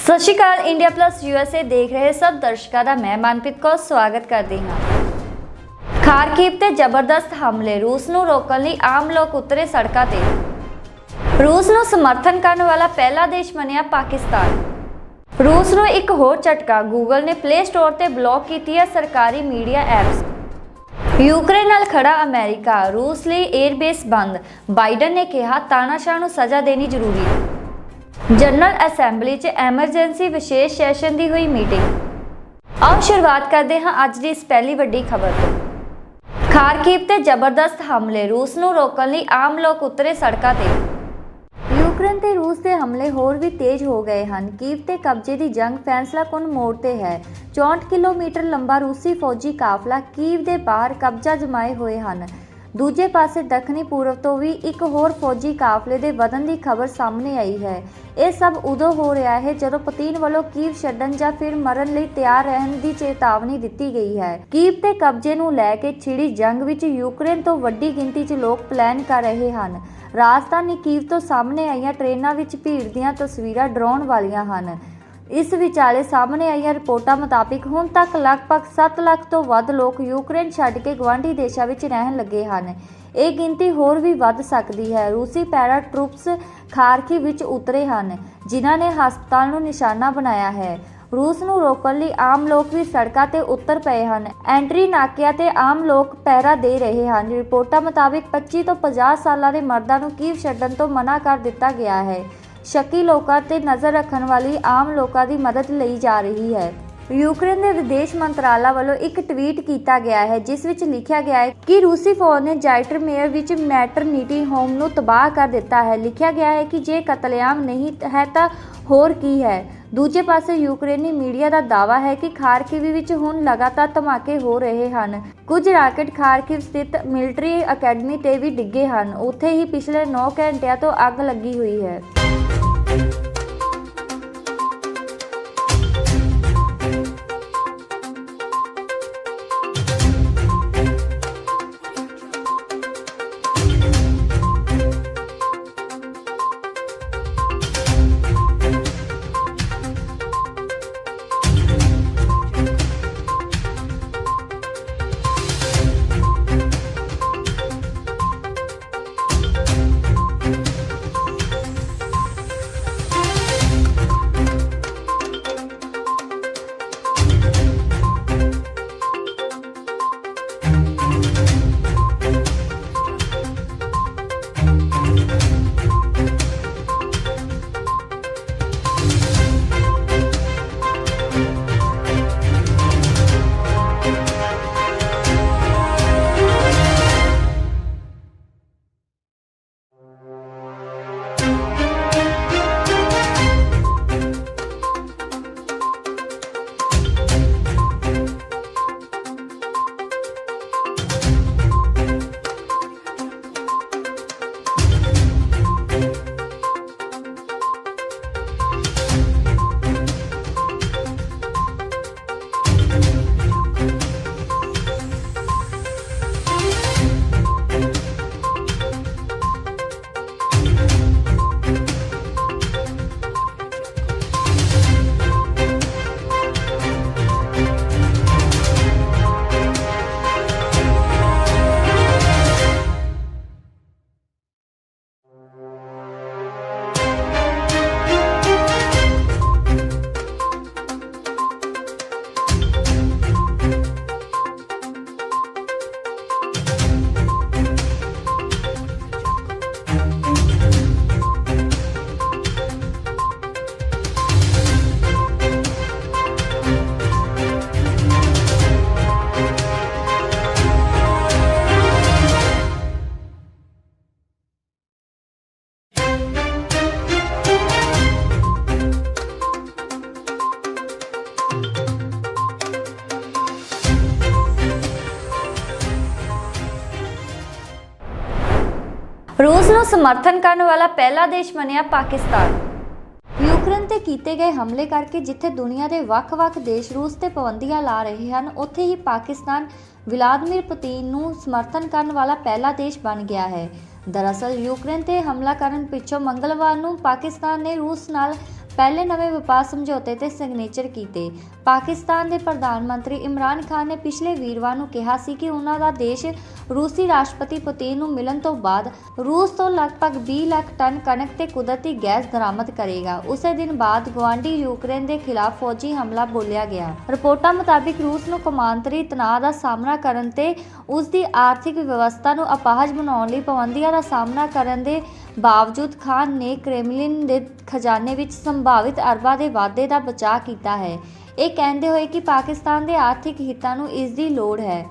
सत श्री अकाल। India plus USA देख रहे सब दर्शकों का मैं मनप्रीत कौर स्वागत करती हाँ। खारकीव ते जबरदस्त हमले, रूस नूं रोकण लई आम लोग उतरे सड़कों ते। रूस नूं समर्थन करने वाला पहला देश बनिया पाकिस्तान। रूस नूं एक होर झटका, गूगल ने प्ले स्टोर ते ब्लॉक कीती है सरकारी मीडिया एप्स। यूक्रेन नाल खड़ा अमेरिका, रूस लई एयरबेस बंद। बाइडन ने कहा तानाशाह नूं सज़ा देनी जरूरी। जनरल असैंबली च एमरजेंसी विशेष सैशन की हुई मीटिंग। आओ शुरुआत करते हैं अज की इस पहली वड्डी खबर तो। खारकीव ते जबरदस्त हमले, रूस नूं रोकण लई आम लोग उतरे सड़कों ते। यूक्रेन ते रूस के हमले होर भी तेज हो गए हैं। कीव ते कब्जे की जंग फैसलाकुन मोड़ ते है। 64 किलोमीटर लंबा रूसी फौजी काफला कीव के बाहर कब्जा जमाए हुए हैं। दूजे पासे दक्षिणी पूर्व तो भी एक होर फौजी काफले के वधन की खबर सामने आई है। यह सब उदों हो रहा है जदों पुतिन वालों कीव छड्डण या फिर मरण लई तैयार रहने की चेतावनी दी गई है। कीव के कब्जे नूं लैके छिड़ी जंग विच यूक्रेन तो वड्डी गिनती च लोग प्लान कर रहे हैं। राजधानी कीव तो सामने आईयां ट्रेनां विच भीड़ दीयां तस्वीरां डराउण वालियां हैं। इस विचाले सामने आई रिपोर्टां मुताबिक हुण तक लगभग 7 लाख तो वध लोग यूक्रेन छड्ड के गवांढी देशों में रहन लगे हैं। ये गिनती होर भी वध सकती है। रूसी पैरा ट्रूप्स खारकीव विच उतरे हैं, जिन्हां ने हस्पताल नूं निशाना बनाया है। रूस नूं रोकण लई आम लोग भी सड़कों ते उतर पे हैं। एंट्री नाकिਆਂ ते आम लोग पहरा दे रहे हैं। रिपोर्टां मुताबिक 25 तो 50 साल के मर्दां नूं कीव छड्डण तो मना कर दिता गया है। शकी लोगों ते नज़र रखने वाली आम लोगों की मदद ली जा रही है। यूक्रेन के विदेश मंत्रालय वालों एक ट्वीट किया गया है जिस विच लिखा गया है कि रूसी फौज ने जाइटरमेयर विच मैटरनिटी होम नूं तबाह कर दिता है। लिखा गया है कि जे कतलेआम नहीं है तो होर की है। दूजे पासे यूक्रेनी मीडिया का दावा है कि खारकीव विच हुण लगातार धमाके हो रहे हैं। कुछ राकेट खारकीव स्थित मिलिट्री अकैडमी ते भी डिगे हैं। उत्थे ही पिछले 9 घंटिया तो अग लगी हुई है। रूस नूं समर्थन करने वाला पहला देश बनिया पाकिस्तान। यूक्रेन ते कीते गए हमले करके जिथे दुनिया के ਵੱਖ-ਵੱਖ देश रूस ते पाबंदियां ला रहे हैं, उत्थे ही पाकिस्तान व्लादिमीर पुतिन नूं समर्थन करने वाला पहला देश बन गया है। दरअसल यूक्रेन ते हमला करन पिछों मंगलवार नूं पाकिस्तान ने रूस नाल ਪਹਿਲੇ ਨਵੇਂ ਵਪਾਰ ਸਮਝੌਤੇ ਤੇ ਸਿਗਨੇਚਰ ਕੀਤੇ। ਪਾਕਿਸਤਾਨ ਦੇ ਪ੍ਰਧਾਨ ਮੰਤਰੀ ਇਮਰਾਨ ਖਾਨ ਨੇ ਪਿਛਲੇ ਵੀਰਵਾਰ ਨੂੰ ਕਿਹਾ ਸੀ ਕਿ ਉਹਨਾਂ ਦਾ ਦੇਸ਼ ਰੂਸੀ ਰਾਸ਼ਟਰਪਤੀ ਪੁਤਿਨ ਨੂੰ ਮਿਲਣ ਤੋਂ ਬਾਅਦ ਰੂਸ ਤੋਂ ਲਗਭਗ 20 ਲੱਖ ਟਨ ਕਣਕ ਤੇ ਕੁਦਰਤੀ ਗੈਸ ਦਰਾਮਦ ਕਰੇਗਾ। ਉਸੇ ਦਿਨ ਬਾਅਦ ਗੁਆਂਢੀ ਯੂਕਰੇਨ ਦੇ ਖਿਲਾਫ ਫੌਜੀ ਹਮਲਾ ਬੋਲਿਆ ਗਿਆ। ਰਿਪੋਰਟਾਂ ਮੁਤਾਬਿਕ ਰੂਸ ਨੂੰ ਕੌਮਾਂਤਰੀ ਤਣਾਅ ਦਾ ਸਾਹਮਣਾ ਕਰਨ ਤੇ ਉਸ ਦੀ ਆਰਥਿਕ ਵਿਵਸਥਾ ਨੂੰ ਅਪਾਹਜ ਬਣਾਉਣ ਲਈ ਪਾਬੰਦੀਆਂ ਦਾ ਸਾਹਮਣਾ ਕਰਨ ਦੇ ਬਾਵਜੂਦ ਖਾਨ ਨੇ ਕ੍ਰੈਮਲਿਨ ਦੇ ਖਜ਼ਾਨੇ ਵਿੱਚ ਸੰਭਾਵਿਤ ਅਰਬਾਂ ਦੇ ਵਾਧੇ ਦਾ ਬਚਾਅ ਕੀਤਾ ਹੈ, ਇਹ ਕਹਿੰਦੇ ਹੋਏ ਕਿ ਪਾਕਿਸਤਾਨ ਦੇ ਆਰਥਿਕ ਹਿੱਤਾਂ ਨੂੰ ਇਸ ਦੀ ਲੋੜ ਹੈ।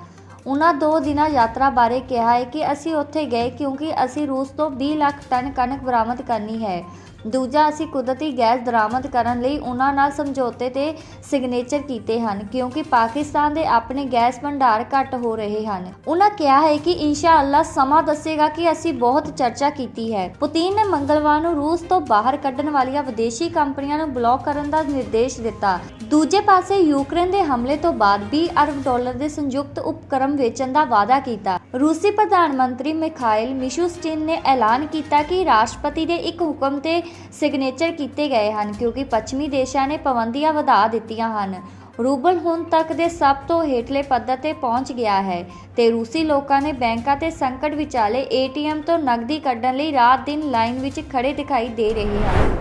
ਉਹਨਾਂ 2 ਦਿਨਾਂ ਯਾਤਰਾ ਬਾਰੇ ਕਿਹਾ ਹੈ ਕਿ ਅਸੀਂ ਉੱਥੇ ਗਏ ਕਿਉਂਕਿ ਅਸੀਂ ਰੂਸ ਤੋਂ 20 ਲੱਖ ਟਨ ਕਣਕ ਬਰਾਮਦ ਕਰਨੀ ਹੈ। ਦੂਜਾ, ਅਸੀਂ ਕੁਦਰਤੀ ਗੈਸ ਦਰਾਮਦ ਕਰਨ ਲਈ ਉਹਨਾਂ ਨਾਲ ਸਮਝੌਤੇ ਤੇ ਸਿਗਨੇਚਰ ਕੀਤੇ ਹਨ ਕਿਉਂਕਿ ਪਾਕਿਸਤਾਨ ਦੇ ਆਪਣੇ ਗੈਸ ਭੰਡਾਰ ਘੱਟ ਹੋ ਰਹੇ ਹਨ। ਉਹਨਾਂ ਕਿਹਾ ਹੈ ਕਿ ਇਨਸ਼ਾ ਅੱਲਾਹ ਸਮਾਂ ਦੱਸੇਗਾ ਕਿ ਅਸੀਂ ਬਹੁਤ ਚਰਚਾ ਕੀਤੀ ਹੈ। ਪੁਤਿਨ ਨੇ ਮੰਗਲਵਾਰ ਨੂੰ ਰੂਸ ਤੋਂ ਬਾਹਰ ਕੱਢਣ ਵਾਲੀਆਂ ਵਿਦੇਸ਼ੀ ਕੰਪਨੀਆਂ ਨੂੰ ਬਲੌਕ ਕਰਨ ਦਾ ਨਿਰਦੇਸ਼ ਦਿੱਤਾ। ਦੂਜੇ ਪਾਸੇ ਯੂਕਰੇਨ ਦੇ ਹਮਲੇ ਤੋਂ ਬਾਅਦ $20 ਅਰਬ ਦੇ ਸੰਯੁਕਤ ਉਪਕਰਮ ਵੇਚਣ ਦਾ ਵਾਅਦਾ ਕੀਤਾ। ਰੂਸੀ ਪ੍ਰਧਾਨ ਮੰਤਰੀ ਮਿਖਾਇਲ ਮਿਸ਼ੂਸਟਿਨ ਨੇ ਐਲਾਨ ਕੀਤਾ ਕਿ ਰਾਸ਼ਟਰਪਤੀ ਦੇ ਇੱਕ ਹੁਕਮ ਤੇ ਸਿਗਨੇਚਰ ਕੀਤੇ ਗਏ ਹਨ ਕਿਉਂਕਿ ਪੱਛਮੀ ਦੇਸ਼ਾਂ ਨੇ ਪਾਬੰਦੀਆਂ ਵਧਾ ਦਿੱਤੀਆਂ ਹਨ। ਰੂਬਲ ਹੁਣ ਤੱਕ ਦੇ ਸਭ ਤੋਂ ਹੇਠਲੇ ਪੱਧਰ ਤੇ ਪਹੁੰਚ ਗਿਆ ਹੈ ਤੇ ਰੂਸੀ ਲੋਕਾਂ ਨੇ ਬੈਂਕਾਂ ਤੇ ਸੰਕਟ ਵਿਚਾਲੇ ATM ਤੋਂ ਨਕਦੀ ਕੱਢਣ ਲਈ ਰਾਤ ਦਿਨ ਲਾਈਨ ਵਿੱਚ ਖੜੇ ਦਿਖਾਈ ਦੇ ਰਹੇ ਹਨ।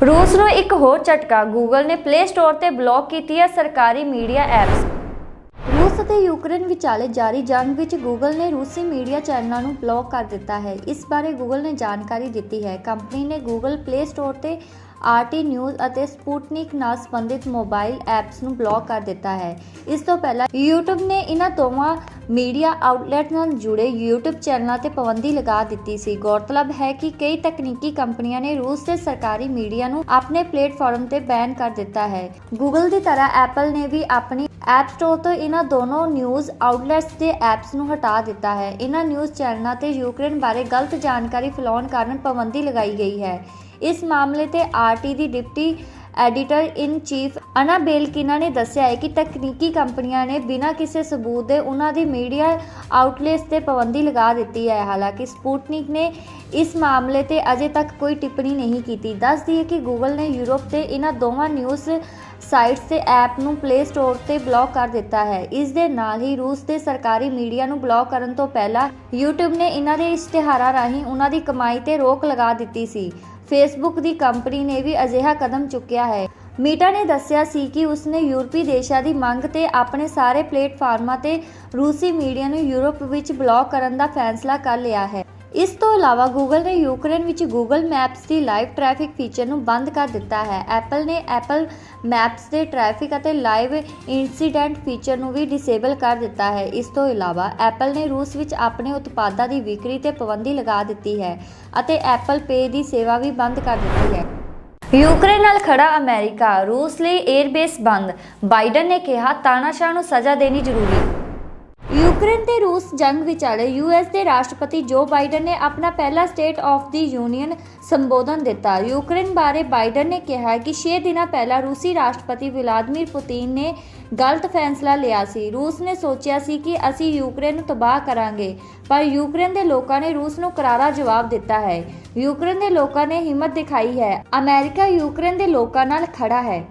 ਰੂਸ ਨੂੰ ਇੱਕ ਹੋਰ ਝਟਕਾ, ਗੂਗਲ ਨੇ ਪਲੇ ਸਟੋਰ ਤੇ ਬਲੌਕ ਕੀਤੀ ਹੈ ਸਰਕਾਰੀ ਮੀਡੀਆ ਐਪਸ। ਰੂਸ ਅਤੇ ਯੂਕਰੇਨ ਵਿਚਾਲੇ ਜਾਰੀ ਜੰਗ ਵਿੱਚ ਗੂਗਲ ਨੇ ਰੂਸੀ ਮੀਡੀਆ ਚੈਨਲਾਂ ਨੂੰ ਬਲੌਕ ਕਰ ਦਿੱਤਾ ਹੈ। ਇਸ ਬਾਰੇ ਗੂਗਲ ਨੇ ਜਾਣਕਾਰੀ ਦਿੱਤੀ ਹੈ। ਕੰਪਨੀ ਨੇ ਗੂਗਲ ਪਲੇ ਸਟੋਰ ਤੇ RT ਨਿਊਜ਼ ਅਤੇ ਸਪੁਟਨਿਕ ਨਾਲ ਸੰਬੰਧਿਤ ਮੋਬਾਈਲ ਐਪਸ ਨੂੰ ਬਲੌਕ ਕਰ ਦਿੱਤਾ ਹੈ। ਇਸ ਤੋਂ ਪਹਿਲਾਂ YouTube ਨੇ ਇਹਨਾਂ ਦੋਵਾਂ ਮੀਡੀਆ ਆਊਟਲੈਟ ਨਾਲ ਜੁੜੇ YouTube ਚੈਨਲਾਂ ਤੇ ਪਾਬੰਦੀ ਲਗਾ ਦਿੱਤੀ ਸੀ। ਗੌਰਤਲਬ ਹੈ ਕਿ ਕਈ ਤਕਨੀਕੀ ਕੰਪਨੀਆਂ ਨੇ ਰੂਸ ਦੇ ਸਰਕਾਰੀ ਮੀਡੀਆ ਨੂੰ ਆਪਣੇ ਪਲੇਟਫਾਰਮ ਤੇ ਬੈਨ ਕਰ ਦਿੱਤਾ ਹੈ। ਗੂਗਲ ਦੀ ਤਰ੍ਹਾਂ ਐਪਲ ਨੇ ਵੀ ਆਪਣੀ ਐਪ ਸਟੋਰ ਤੋਂ ਇਹਨਾਂ ਦੋਨੋਂ ਨਿਊਜ਼ ਆਊਟਲੈਟਸ ਦੇ ਐਪਸ ਨੂੰ ਹਟਾ ਦਿੱਤਾ ਹੈ। ਇਹਨਾਂ ਨਿਊਜ਼ ਚੈਨਲਾਂ ਤੇ ਯੂਕਰੇਨ ਬਾਰੇ ਗਲਤ ਜਾਣਕਾਰੀ ਫੈਲਾਉਣ ਕਾਰਨ ਪਾਬੰਦੀ ਲਗਾਈ ਗਈ ਹੈ। ਇਸ ਮਾਮਲੇ ਤੇ RT ਦੀ ਡਿਪਟੀ ਐਡੀਟਰ ਇਨ ਚੀਫ ਅਨਾ ਬੇਲਕਿਨਾ ਨੇ ਦੱਸਿਆ ਹੈ ਕਿ ਤਕਨੀਕੀ ਕੰਪਨੀਆਂ ਨੇ ਬਿਨਾਂ ਕਿਸੇ ਸਬੂਤ ਦੇ ਉਹਨਾਂ ਦੀ ਮੀਡੀਆ ਆਊਟਲੈਟਸ ਤੇ ਪਾਬੰਦੀ ਲਗਾ ਦਿੱਤੀ ਹੈ। ਹਾਲਾਂਕਿ ਸਪੁਟਨਿਕ ਨੇ ਇਸ ਮਾਮਲੇ ਤੇ ਅਜੇ ਤੱਕ ਕੋਈ ਟਿੱਪਣੀ ਨਹੀਂ ਕੀਤੀ। ਦੱਸ ਦਈਏ ਕਿ ਗੂਗਲ ਨੇ ਯੂਰਪ ਤੇ ਇਹਨਾਂ ਦੋਵਾਂ ਨਿਊਜ਼ ਸਾਈਟਸ ਤੇ ਐਪ ਨੂੰ ਪਲੇ ਸਟੋਰ ਤੇ ਬਲੌਕ ਕਰ ਦਿੱਤਾ ਹੈ। ਇਸ ਦੇ ਨਾਲ ਹੀ ਰੂਸ ਦੇ ਸਰਕਾਰੀ ਮੀਡੀਆ ਨੂੰ ਬਲੌਕ ਕਰਨ ਤੋਂ ਪਹਿਲਾਂ YouTube ਨੇ ਇਹਨਾਂ ਦੇ ਇਸ਼ਤਿਹਾਰਾਂ ਰਾਹੀਂ ਉਹਨਾਂ ਦੀ ਕਮਾਈ ਤੇ ਰੋਕ ਲਗਾ ਦਿੱਤੀ ਸੀ। ਫੇਸਬੁੱਕ ਦੀ ਕੰਪਨੀ ਨੇ ਵੀ ਅਜਿਹਾ ਕਦਮ ਚੁੱਕਿਆ ਹੈ। ਮੀਟਾ ਨੇ ਦੱਸਿਆ ਸੀ ਕਿ ਉਸਨੇ ਯੂਰਪੀ ਦੇਸ਼ਾਂ ਦੀ ਮੰਗ ਤੇ ਆਪਣੇ ਸਾਰੇ ਪਲੇਟਫਾਰਮਾਂ ਤੇ ਰੂਸੀ ਮੀਡੀਆ ਨੂੰ ਯੂਰਪ ਵਿੱਚ ਬਲੌਕ ਕਰਨ ਦਾ ਫੈਸਲਾ ਕਰ ਲਿਆ ਹੈ। ਇਸ ਤੋਂ ਇਲਾਵਾ ਗੂਗਲ ਨੇ ਯੂਕਰੇਨ ਵਿੱਚ ਗੂਗਲ ਮੈਪਸ ਦੀ ਲਾਈਵ ਟ੍ਰੈਫਿਕ ਫੀਚਰ ਨੂੰ ਬੰਦ ਕਰ ਦਿੱਤਾ ਹੈ। ਐਪਲ ਨੇ ਐਪਲ ਮੈਪਸ ਦੇ ਟ੍ਰੈਫਿਕ ਅਤੇ ਲਾਈਵ ਇਨਸੀਡੈਂਟ ਫੀਚਰ ਨੂੰ ਵੀ ਡਿਸੇਬਲ ਕਰ ਦਿੱਤਾ ਹੈ। ਇਸ ਤੋਂ ਇਲਾਵਾ ਐਪਲ ਨੇ ਰੂਸ ਵਿੱਚ ਆਪਣੇ ਉਤਪਾਦਾਂ ਦੀ ਵਿਕਰੀ ਤੇ ਪਾਬੰਦੀ ਲਗਾ ਦਿੱਤੀ ਹੈ ਅਤੇ ਐਪਲ ਪੇ ਦੀ ਸੇਵਾ ਵੀ ਬੰਦ ਕਰ ਦਿੱਤੀ ਹੈ। ਯੂਕਰੇਨ ਨਾਲ ਖੜਾ ਅਮਰੀਕਾ, ਰੂਸ ਲਈ 에ਅਰਬੇਸ ਬੰਦ, ਬਾਈਡਨ ਨੇ ਕਿਹਾ ਤਾਨਾਸ਼ਾਹ ਨੂੰ ਸਜ਼ਾ ਦੇਣੀ ਜ਼ਰੂਰੀ। ਯੂਕਰੇਨ ਤੇ ਰੂਸ ਜੰਗ ਵਿਚਾਲੇ US ਦੇ ਰਾਸ਼ਟਰਪਤੀ ਜੋ ਬਾਈਡਨ ਨੇ ਆਪਣਾ ਪਹਿਲਾ ਸਟੇਟ ਆਫ ਦੀ ਯੂਨੀਅਨ ਸੰਬੋਧਨ ਦਿੱਤਾ। ਯੂਕਰੇਨ ਬਾਰੇ ਬਾਈਡਨ ਨੇ ਕਿਹਾ ਕਿ 6 ਦਿਨਾਂ ਪਹਿਲਾਂ ਰੂਸੀ ਰਾਸ਼ਟਰਪਤੀ ਵਲਾਦੀਮੀਰ ਪੁਤਿਨ ਨੇ ਗਲਤ ਫੈਸਲਾ ਲਿਆ ਸੀ। ਰੂਸ ਨੇ ਸੋਚਿਆ ਸੀ ਕਿ ਅਸੀਂ ਯੂਕਰੇਨ ਨੂੰ ਤਬਾਹ ਕਰਾਂਗੇ, ਪਰ ਯੂਕਰੇਨ ਦੇ ਲੋਕਾਂ ਨੇ ਰੂਸ ਨੂੰ ਕਰਾਰਾ ਜਵਾਬ ਦਿੱਤਾ ਹੈ। ਯੂਕਰੇਨ ਦੇ ਲੋਕਾਂ ਨੇ ਹਿੰਮਤ ਦਿਖਾਈ ਹੈ। ਅਮਰੀਕਾ ਯੂਕਰੇਨ ਦੇ ਲੋਕਾਂ ਨਾਲ ਖੜਾ ਹੈ।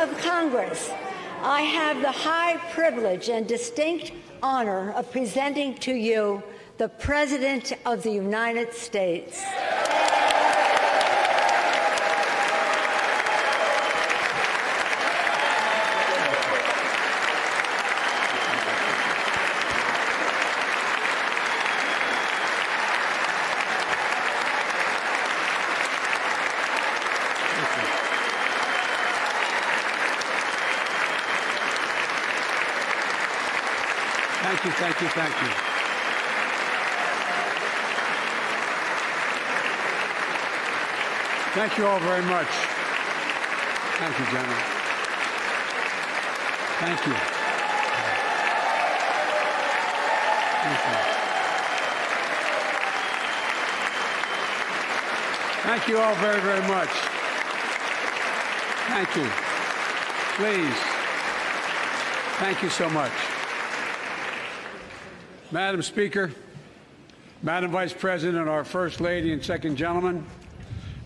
of Congress, I have the high privilege and distinct honor of presenting to you the President of the United States. Thank you, thank you, thank you. Thank you all very much. Thank you, General. Thank you. Thank you. Thank you all very, very much. Thank you. Please. Thank you so much. Madam Speaker, Madam Vice President, our First Lady and Second Gentleman,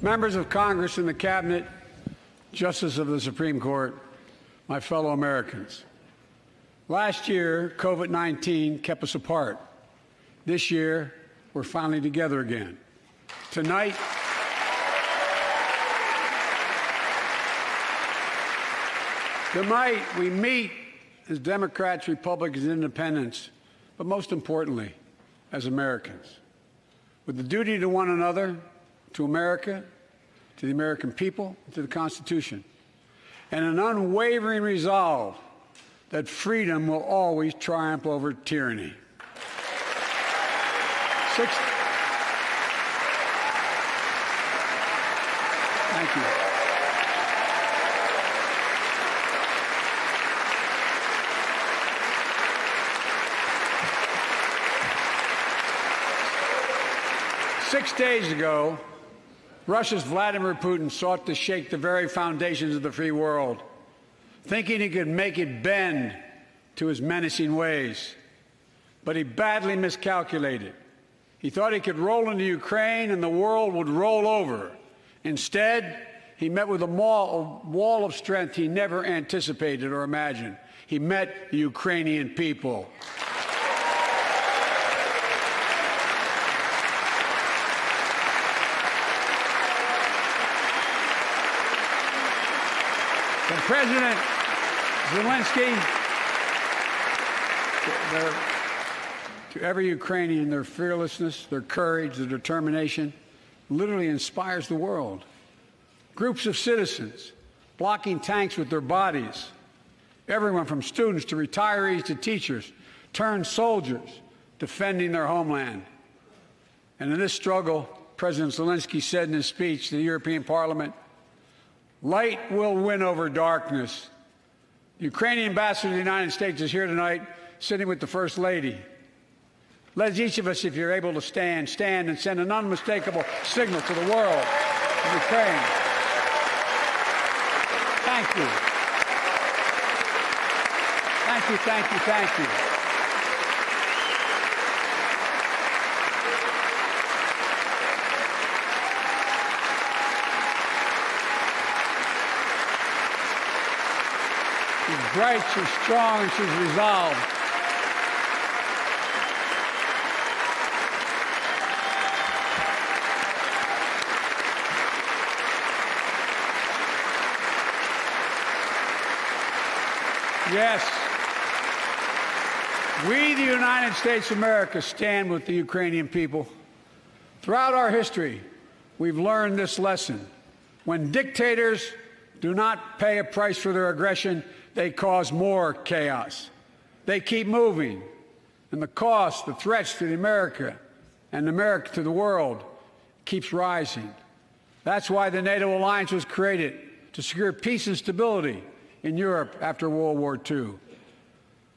members of Congress and the Cabinet, Justices of the Supreme Court, my fellow Americans. Last year, COVID-19 kept us apart. This year, we're finally together again. Tonight, we meet as Democrats, Republicans, and Independents, but most importantly, as Americans, with the duty to one another, to America, to the American people, to the Constitution, and an unwavering resolve that freedom will always triumph over tyranny. Thank you. 6 days ago, Russia's Vladimir Putin sought to shake the very foundations of the free world, thinking he could make it bend to his menacing ways. But he badly miscalculated. He thought he could roll into Ukraine and the world would roll over. Instead, he met with a wall of strength he never anticipated or imagined. He met the Ukrainian people. President Zelensky, to every Ukrainian, their fearlessness, their courage, their determination literally inspires the world. Groups of citizens blocking tanks with their bodies, everyone from students to retirees to teachers, turned soldiers defending their homeland. And in this struggle, President Zelensky said in his speech to the European Parliament, "Light will win over darkness." The Ukrainian ambassador to the United States is here tonight, sitting with the First Lady. Let each of us, if you're able to stand and send an unmistakable signal to the world of Ukraine. Thank you. Thank you, thank you, thank you. She's bright, she's strong, and she's resolved. Yes, we, the United States of America, stand with the Ukrainian people. Throughout our history, we've learned this lesson. When dictators do not pay a price for their aggression, they cause more chaos. They keep moving, and the cost, the threats to America and America to the world keeps rising. That's why the NATO alliance was created, to secure peace and stability in Europe after World War II.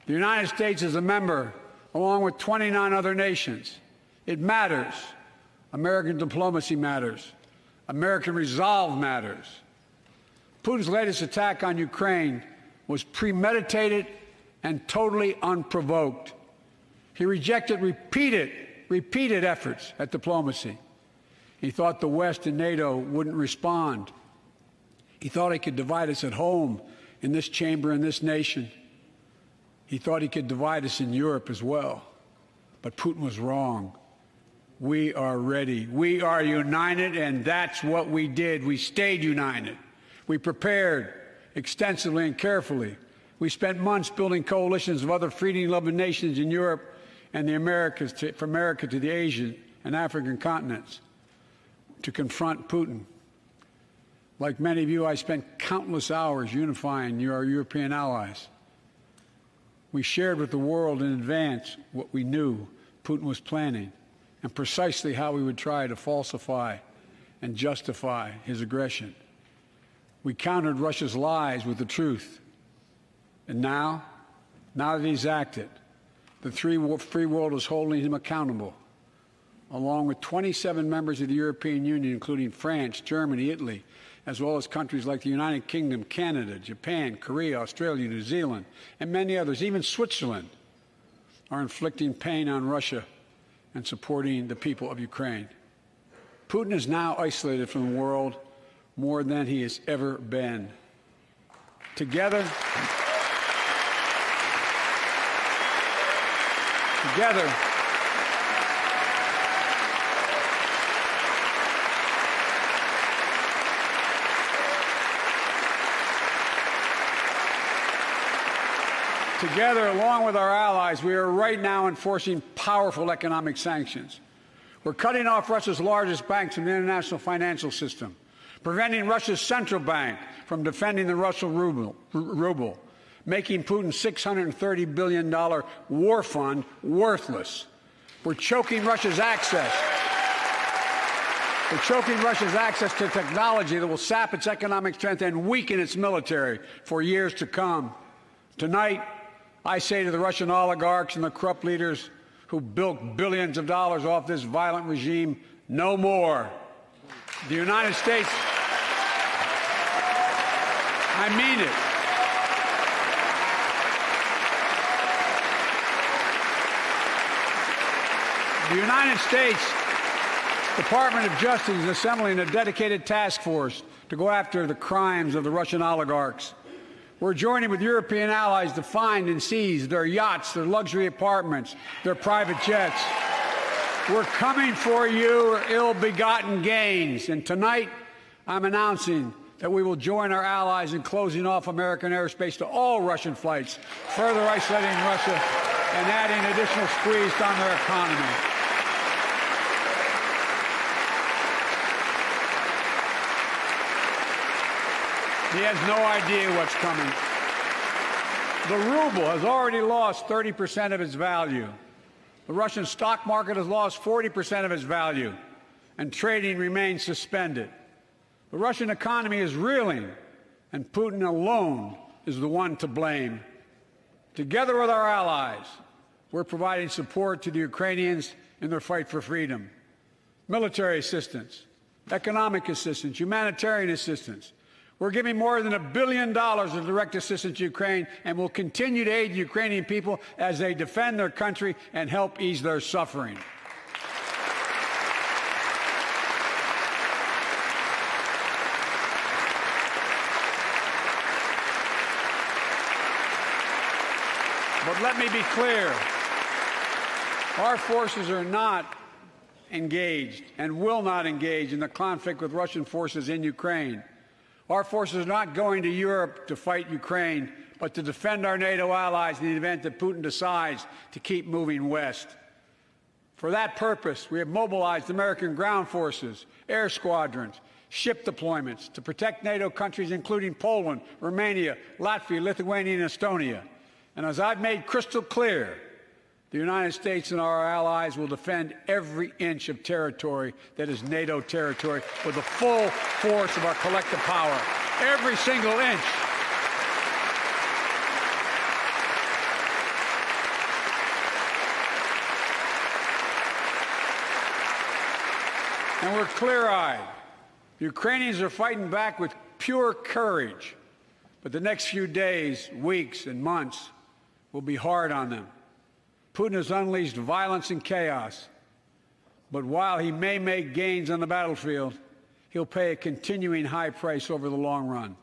The United States is a member, along with 29 other nations. It matters. American diplomacy matters. American resolve matters. Putin's latest attack on Ukraine was premeditated and totally unprovoked. He rejected repeated efforts at diplomacy. He thought the West and NATO wouldn't respond. He thought he could divide us at home in this chamber, in this nation. He thought he could divide us in Europe as well. But Putin was wrong. We are ready. We are united, and that's what we did. We stayed united. We prepared extensively and carefully. We spent months building coalitions of other freedom-loving nations in Europe and the Americas, from America to the Asian and African continents, to confront Putin. Like many of you, I spent countless hours unifying our European allies. We shared with the world in advance what we knew Putin was planning and precisely how we would try to falsify and justify his aggression. We countered Russia's lies with the truth. And now that he's acted, the free world is holding him accountable, along with 27 members of the European Union, including France, Germany, Italy, as well as countries like the United Kingdom, Canada, Japan, Korea, Australia, New Zealand, and many others, even Switzerland, are inflicting pain on Russia and supporting the people of Ukraine. Putin is now isolated from the world more than he has ever been. Together, along with our allies, we are right now enforcing powerful economic sanctions. We're cutting off Russia's largest banks from the international financial system, preventing Russia's central bank from defending the Russian ruble, making Putin's $630 billion war fund worthless. We're choking Russia's access to technology that will sap its economic strength and weaken its military for years to come. Tonight, I say to the Russian oligarchs and the corrupt leaders who bilked billions of dollars off this violent regime, no more. The United States, I mean it. The United States Department of Justice is assembling a dedicated task force to go after the crimes of the Russian oligarchs. We're joining with European allies to find and seize their yachts, their luxury apartments, their private jets. We're coming for your ill-begotten gains. And tonight, I'm announcing that we will join our allies in closing off American airspace to all Russian flights, further isolating Russia and adding additional squeeze on their economy. He has no idea what's coming. The ruble has already lost 30% of its value. The Russian stock market has lost 40% of its value, and trading remains suspended. The Russian economy is reeling, and Putin alone is the one to blame. Together with our allies, we're providing support to the Ukrainians in their fight for freedom. Military assistance, economic assistance, humanitarian assistance. We're giving more than $1 billion of direct assistance to Ukraine, and will continue to aid the Ukrainian people as they defend their country and help ease their suffering. But let me be clear, our forces are not engaged and will not engage in the conflict with Russian forces in Ukraine. Our forces are not going to Europe to fight Ukraine, but to defend our NATO allies in the event that Putin decides to keep moving west. For that purpose, we have mobilized American ground forces, air squadrons, ship deployments to protect NATO countries, including Poland, Romania, Latvia, Lithuania, and Estonia. And as I've made crystal clear, the United States and our allies will defend every inch of territory that is NATO territory with the full force of our collective power. Every single inch. And we're clear-eyed. The Ukrainians are fighting back with pure courage. But the next few days, weeks, and months will be hard on them. Putin has unleashed violence and chaos, but while he may make gains on the battlefield, he'll pay a continuing high price over the long run.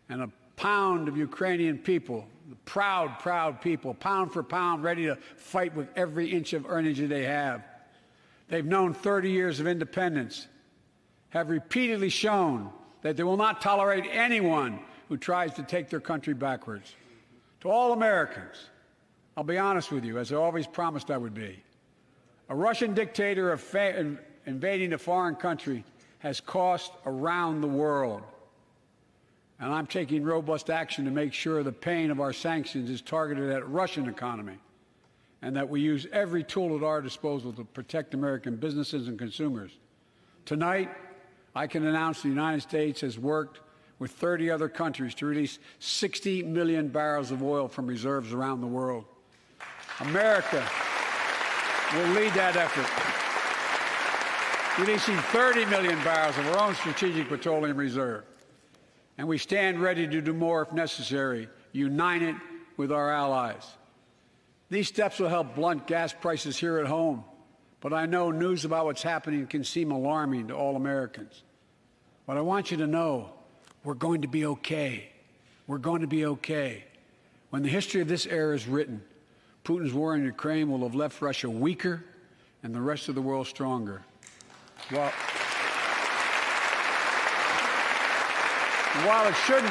And a pound of Ukrainian people, the proud, proud people, pound for pound, ready to fight with every inch of energy they have. They've known 30 years of independence, have repeatedly shown that they will not tolerate anyone who tries to take their country backwards. To all Americans, I'll be honest with you, as I always promised I would be. A Russian dictator invading a foreign country has cost around the world. And I'm taking robust action to make sure the pain of our sanctions is targeted at the Russian economy and that we use every tool at our disposal to protect American businesses and consumers. Tonight, I can announce the United States has worked with 30 other countries to release 60 million barrels of oil from reserves around the world. America will lead that effort, releasing 30 million barrels of our own strategic petroleum reserve. And we stand ready to do more if necessary, united with our allies. These steps will help blunt gas prices here at home, but I know news about what's happening can seem alarming to all Americans. But I want you to know we're going to be okay. We're going to be okay. When the history of this era is written, Putin's war in Ukraine will have left Russia weaker and the rest of the world stronger. While it shouldn't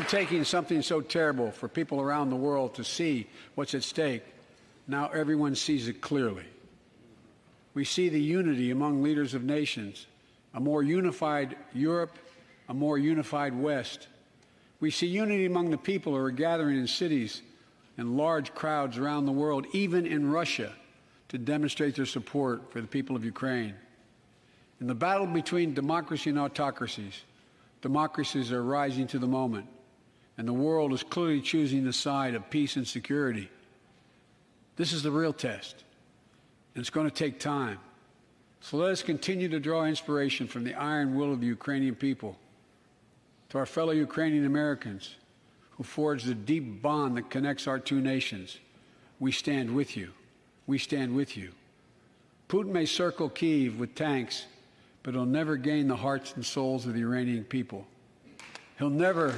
have taken something so terrible for people around the world to see what's at stake, now everyone sees it clearly. We see the unity among leaders of nations, a more unified Europe, a more unified West. We see unity among the people who are gathering in cities and large crowds around the world, even in Russia, to demonstrate their support for the people of Ukraine. In the battle between democracy and autocracies, democracies are rising to the moment, and the world is clearly choosing the side of peace and security. This is the real test, and it's going to take time. So let us continue to draw inspiration from the iron will of the Ukrainian people. To our fellow Ukrainian Americans who forged the deep bond that connects our two nations, we stand with you. We stand with you. Putin may circle Kyiv with tanks, but he'll never gain the hearts and souls of the Iranian people. He'll never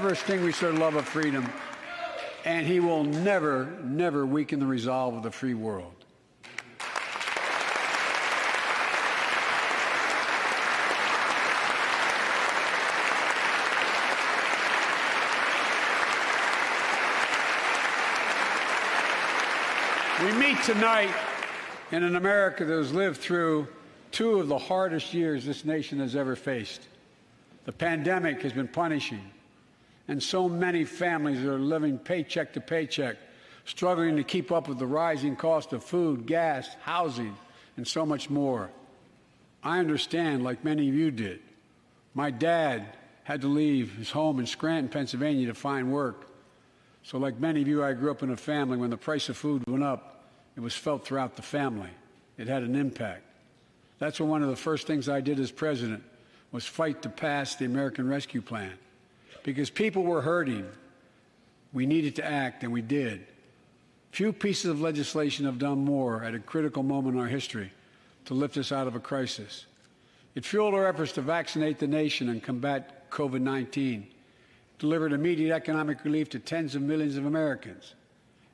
extinguish their love of freedom, and he will never weaken the resolve of the free world. We meet tonight in an America that has lived through two of the hardest years this nation has ever faced. The pandemic has been punishing, and so many families are living paycheck to paycheck, struggling to keep up with the rising cost of food, gas, housing, and so much more. I understand, like many of you did. My dad had to leave his home in Scranton, Pennsylvania to find work. So like many of you, I grew up in a family when the price of food went up, it was felt throughout the family. It had an impact. That's when one of the first things I did as president was fight to pass the American Rescue Plan. Because people were hurting, we needed to act, and we did. Few pieces of legislation have done more at a critical moment in our history to lift us out of a crisis. It fueled our efforts to vaccinate the nation and combat COVID-19, delivered immediate economic relief to tens of millions of Americans.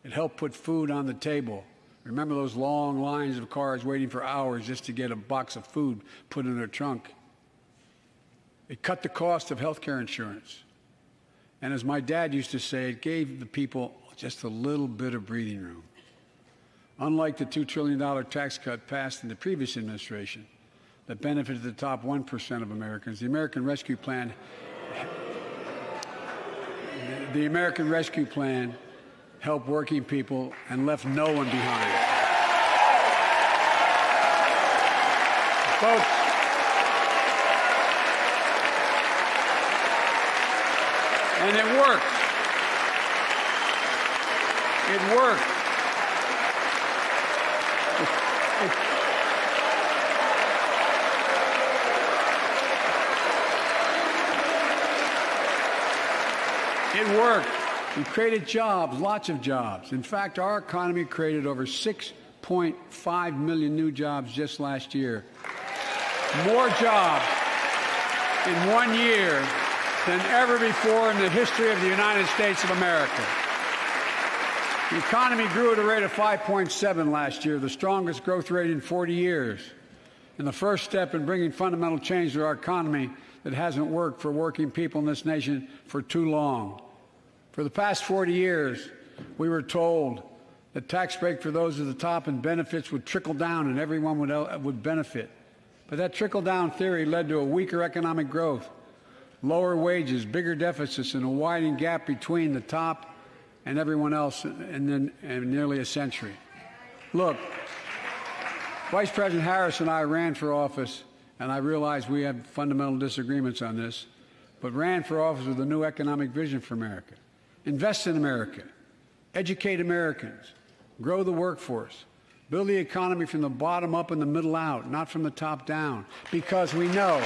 It helped put food on the table. Remember those long lines of cars waiting for hours just to get a box of food put in their trunk. It cut the cost of health care insurance. And as my dad used to say, it gave the people just a little bit of breathing room. Unlike the $2 trillion tax cut passed in the previous administration that benefited the top 1% of Americans, the American Rescue Plan helped working people and left no one behind. Folks, and it worked. It worked. It worked. We created jobs, lots of jobs. In fact, our economy created over 6 6.5 million new jobs just last year. More jobs in 1 year than ever before in the history of the United States of America. The economy grew at a rate of 5.7 last year, the strongest growth rate in 40 years. And the first step in bringing fundamental change to our economy that hasn't worked for working people in this nation for too long. For the past 40 years, we were told that tax break for those at the top and benefits would trickle down and everyone would benefit. But that trickle-down theory led to a weaker economic growth, lower wages, bigger deficits, and a widening gap between the top and everyone else in nearly a century. Look, Vice President Harris and I ran for office, and I realize we have fundamental disagreements on this, but ran for office with a new economic vision for America. Invest in America, educate Americans, grow the workforce, build the economy from the bottom up and the middle out, not from the top down, because we know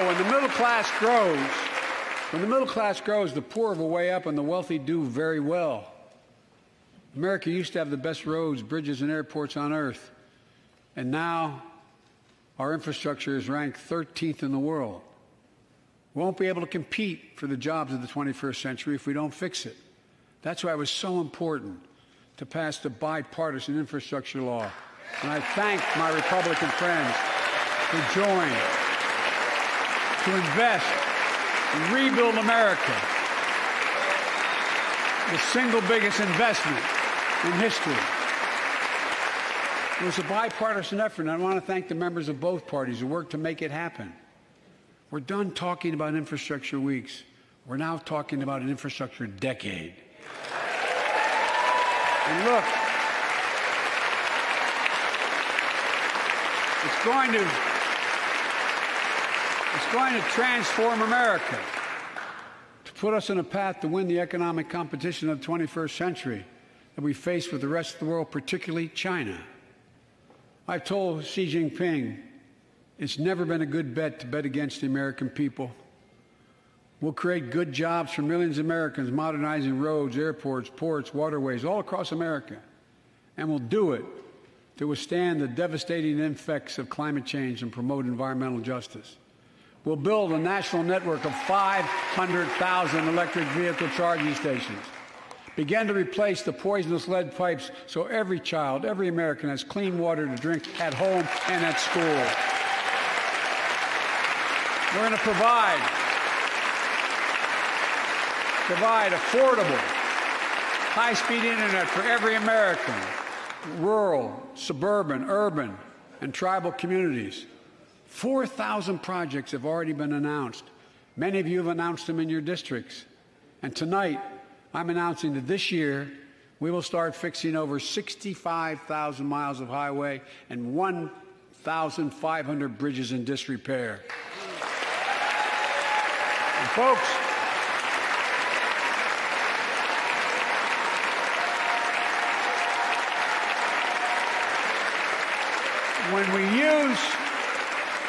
when the middle class grows, the poor will way up and the wealthy do very well. America used to have the best roads, bridges, and airports on earth, and now our infrastructure is ranked 13th in the world. We won't be able to compete for the jobs of the 21st century if we don't fix it. That's why it was so important to pass the bipartisan infrastructure law. And I thank my Republican friends who joined to invest and rebuild America, the single biggest investment in history. It was a bipartisan effort, and I want to thank the members of both parties who worked to make it happen. We're done talking about infrastructure weeks. We're now talking about an infrastructure decade. And look, it's going to transform America, to put us on a path to win the economic competition of the 21st century that we face with the rest of the world, particularly China. I've told Xi Jinping it's never been a good bet to bet against the American people. We'll create good jobs for millions of Americans, modernizing roads, airports, ports, waterways, all across America. And we'll do it to withstand the devastating effects of climate change and promote environmental justice. We'll build a national network of 500,000 electric vehicle charging stations. Begin to replace the poisonous lead pipes so every child, every American has clean water to drink at home and at school. We're going to provide affordable, high-speed internet for every American, rural, suburban, urban, and tribal communities. 4,000 projects have already been announced. Many of you have announced them in your districts. And tonight, I'm announcing that this year, we will start fixing over 65,000 miles of highway and 1,500 bridges in disrepair. And folks, when we use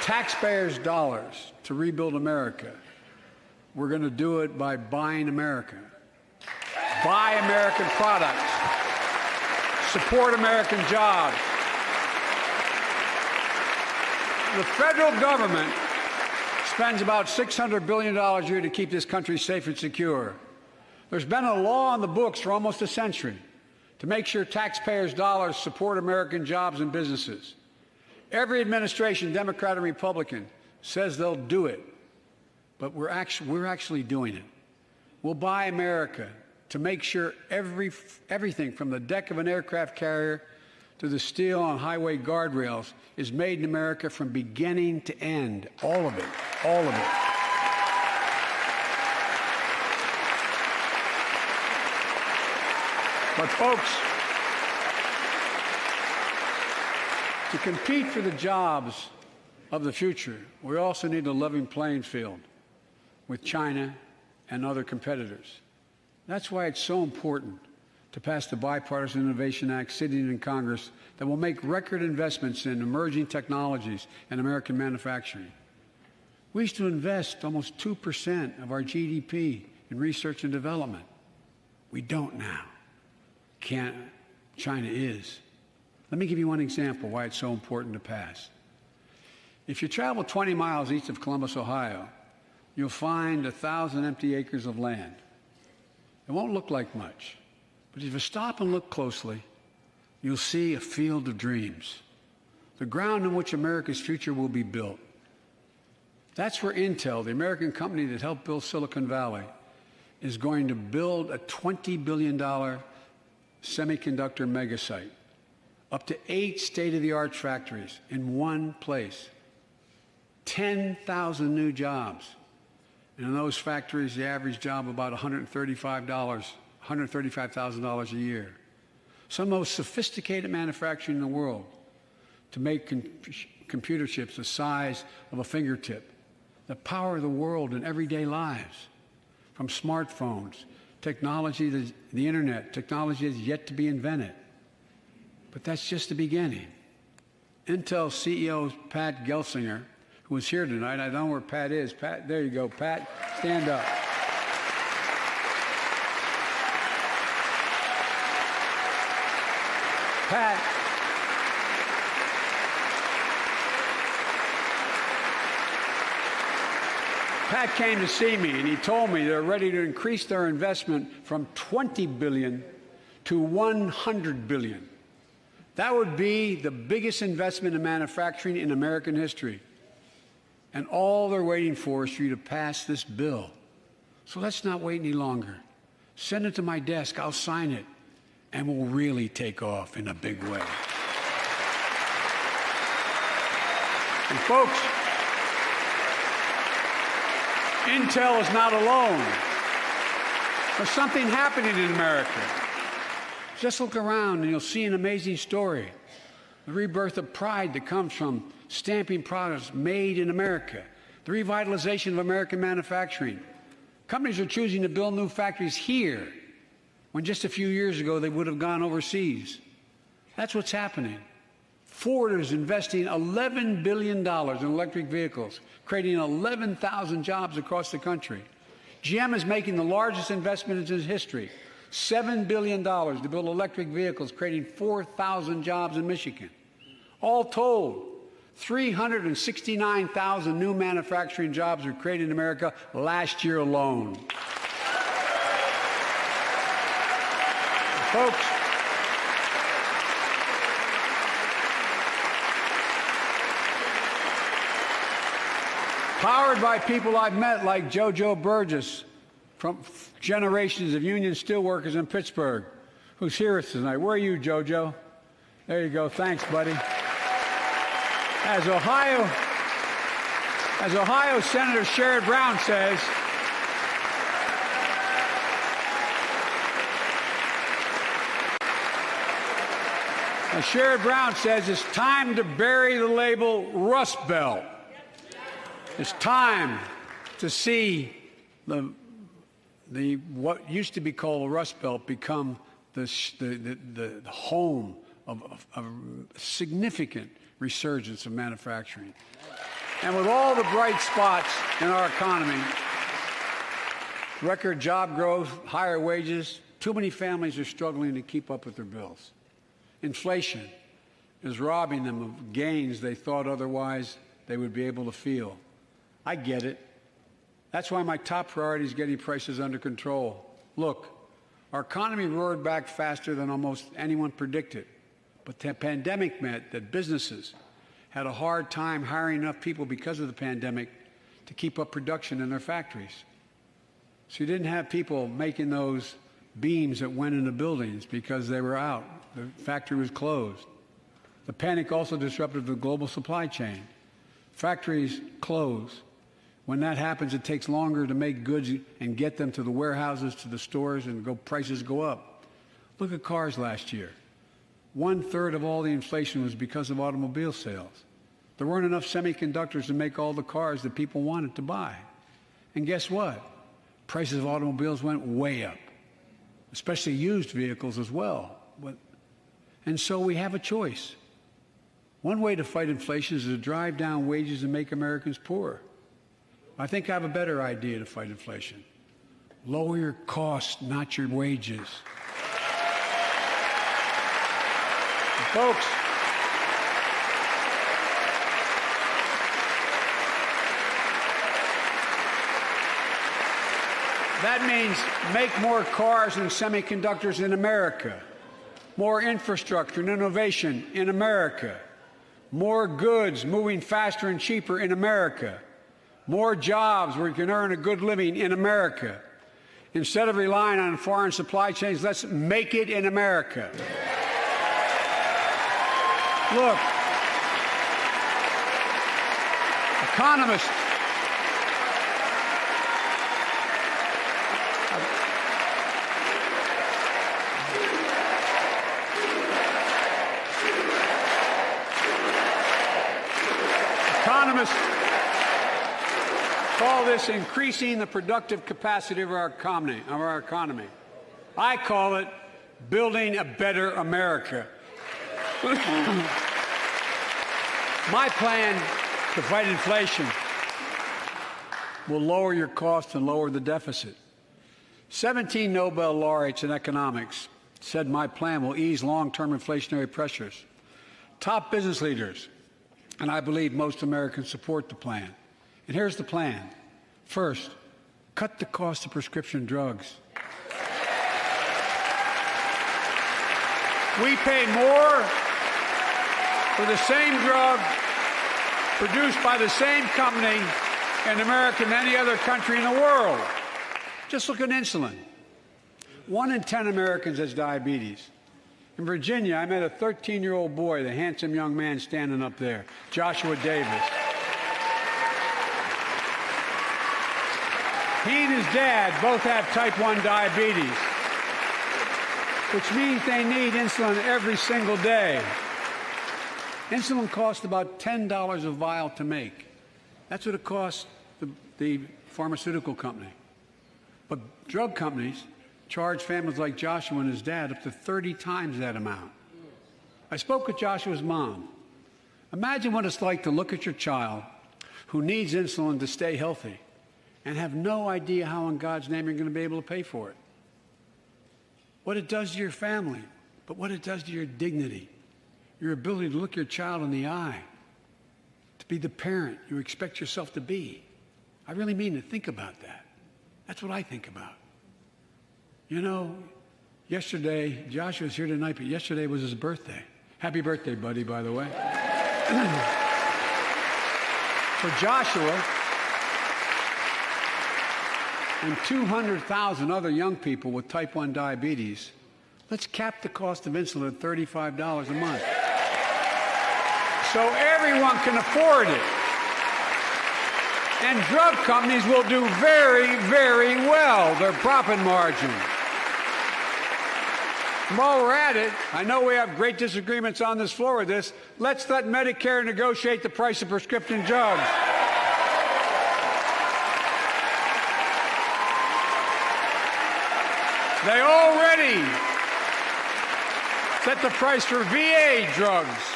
taxpayers' dollars to rebuild America, we're going to do it by buying America. Buy American products. Support American jobs. The federal government spends about $600 billion a year to keep this country safe and secure. There's been a law on the books for almost a century to make sure taxpayers' dollars support American jobs and businesses. Every administration, Democrat and Republican, says they'll do it, but we're actually doing it. We'll buy America to make sure everything from the deck of an aircraft carrier to the steel on highway guardrails is made in America from beginning to end. All of it. All of it. But folks, to compete for the jobs of the future, we also need a level playing field with China and other competitors. That's why it's so important to pass the Bipartisan Innovation Act sitting in Congress that will make record investments in emerging technologies and American manufacturing. We used to invest almost 2% of our GDP in research and development. We don't now. China is. Let me give you one example why it's so important to pass. If you travel 20 miles east of Columbus, Ohio, you'll find 1,000 empty acres of land. It won't look like much, but if you stop and look closely, you'll see a field of dreams, the ground on which America's future will be built. That's where Intel, the American company that helped build Silicon Valley, is going to build a $20 billion semiconductor megasite, up to 8 state-of-the-art factories in one place, 10,000 new jobs. And in those factories, the average job about $135,000 a year. Some of the most sophisticated manufacturing in the world to make computer chips the size of a fingertip that power the world in everyday lives, from smartphones, technology, the internet, technology that's yet to be invented. But that's just the beginning. Intel CEO Pat Gelsinger, who is here tonight, I don't know where Pat is. Pat, there you go, Pat, stand up. Pat came to see me, and he told me they're ready to increase their investment from $20 billion to $100 billion. That would be the biggest investment in manufacturing in American history. And all they're waiting for is for you to pass this bill. So let's not wait any longer. Send it to my desk, I'll sign it, and we'll really take off in a big way. And folks, Intel is not alone. There's something happening in America. Just look around and you'll see an amazing story. The rebirth of pride that comes from stamping products made in America. The revitalization of American manufacturing. Companies are choosing to build new factories here when just a few years ago they would have gone overseas. That's what's happening. Ford is investing $11 billion in electric vehicles, creating 11,000 jobs across the country. GM is making the largest investment in its history, $7 billion to build electric vehicles, creating 4,000 jobs in Michigan. All told, 369,000 new manufacturing jobs were created in America last year alone. Folks, powered by people I've met like JoJo Burgess from generations of union steelworkers in Pittsburgh, who's here with us tonight. Where are you, JoJo? There you go. Thanks, buddy. As Ohio Senator Sherrod Brown says, it's time to bury the label Rust Belt. It's time to see what used to be called the Rust Belt become the home of a significant resurgence of manufacturing. And with all the bright spots in our economy, record job growth, higher wages, too many families are struggling to keep up with their bills. Inflation is robbing them of gains they thought otherwise they would be able to feel. I get it. That's why my top priority is getting prices under control. Look, our economy roared back faster than almost anyone predicted. But the pandemic meant that businesses had a hard time hiring enough people because of the pandemic to keep up production in their factories. So you didn't have people making those beams that went into buildings because they were out. The factory was closed. The panic also disrupted the global supply chain. Factories close. When that happens, it takes longer to make goods and get them to the warehouses, to the stores, and prices go up. Look at cars last year. 1/3 of all the inflation was because of automobile sales. There weren't enough semiconductors to make all the cars that people wanted to buy. And guess what? Prices of automobiles went way up, especially used vehicles as well. And so we have a choice. One way to fight inflation is to drive down wages and make Americans poorer. I think I have a better idea to fight inflation. Lower your costs, not your wages. And folks, that means make more cars and semiconductors in America, more infrastructure and innovation in America, more goods moving faster and cheaper in America, more jobs where you can earn a good living in America. Instead of relying on foreign supply chains, let's make it in America. Look, economists call this increasing the productive capacity of our economy. I call it building a better America. My plan to fight inflation will lower your costs and lower the deficit. 17 Nobel laureates in economics said my plan will ease long-term inflationary pressures. Top business leaders, and I believe most Americans support the plan. And here's the plan. First, cut the cost of prescription drugs. We pay more for the same drug produced by the same company in America than any other country in the world. Just look at insulin. 1 in 10 Americans has diabetes. In Virginia, I met a 13-year-old boy, the handsome young man standing up there, Joshua Davis. He and his dad both have type 1 diabetes, which means they need insulin every single day. Insulin costs about $10 a vial to make. That's what it costs the pharmaceutical company. But drug companies charge families like Joshua and his dad up to 30 times that amount. I spoke with Joshua's mom. Imagine what it's like to look at your child who needs insulin to stay healthy and have no idea how in God's name you're going to be able to pay for it. What it does to your family, but what it does to your dignity, your ability to look your child in the eye, to be the parent you expect yourself to be. I really mean to think about that. That's what I think about. You know, yesterday, Joshua's here tonight, but yesterday was his birthday. Happy birthday, buddy, by the way. For Joshua and 200,000 other young people with type 1 diabetes, let's cap the cost of insulin at $35 a month, so everyone can afford it. And drug companies will do very, very well, their profit margin. While we're at it, I know we have great disagreements on this floor with this. Let's let Medicare negotiate the price of prescription drugs. They already set the price for VA drugs.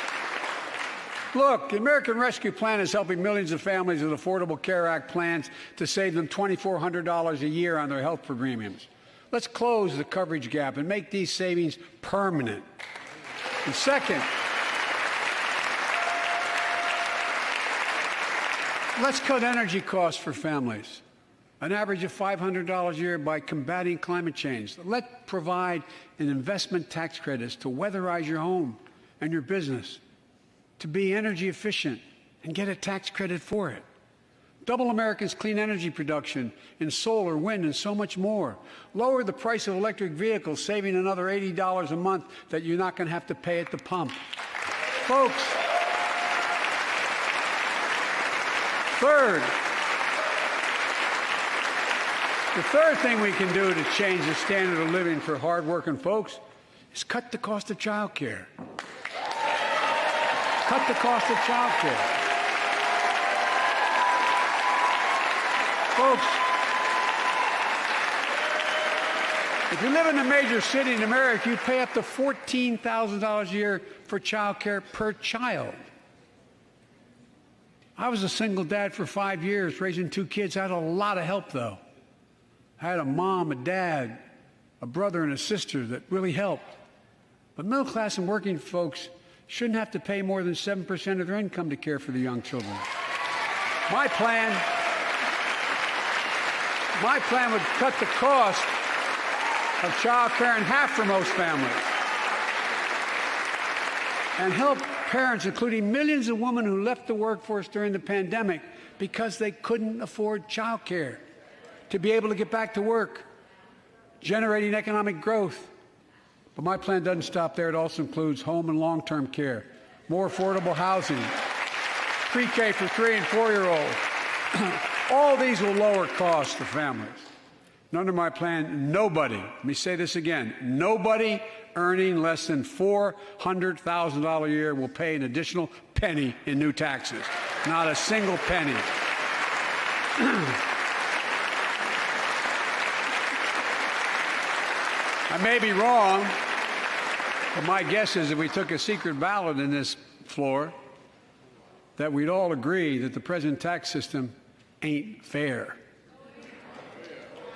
Look, the American Rescue Plan is helping millions of families with Affordable Care Act plans to save them $2,400 a year on their health premiums. Let's close the coverage gap and make these savings permanent. And second, let's cut energy costs for families, an average of $500 a year by combating climate change. Let's provide an investment tax credits to weatherize your home and your business, to be energy efficient and get a tax credit for it. Double America's clean energy production in solar, wind, and so much more. Lower the price of electric vehicles, saving another $80 a month that you're not going to have to pay at the pump. Folks, the third thing we can do to change the standard of living for hardworking folks is cut the cost of child care. Cut the cost of child care. Folks, if you live in a major city in America, you pay up to $14,000 a year for child care per child. I was a single dad for 5 years, raising 2 kids. I had a lot of help, though. I had a mom, a dad, a brother, and a sister that really helped. But middle class and working folks shouldn't have to pay more than 7% of their income to care for the young children. My plan would cut the cost of child care in half for most families and help parents, including millions of women who left the workforce during the pandemic because they couldn't afford child care, to be able to get back to work, generating economic growth. But my plan doesn't stop there. It also includes home and long-term care, more affordable housing, pre-K for 3- and 4-year-olds. All these will lower costs for families. And under my plan, nobody, let me say this again, nobody earning less than $400,000 a year will pay an additional penny in new taxes. Not a single penny. I may be wrong, but my guess is if we took a secret ballot in this floor, that we'd all agree that the present tax system ain't fair.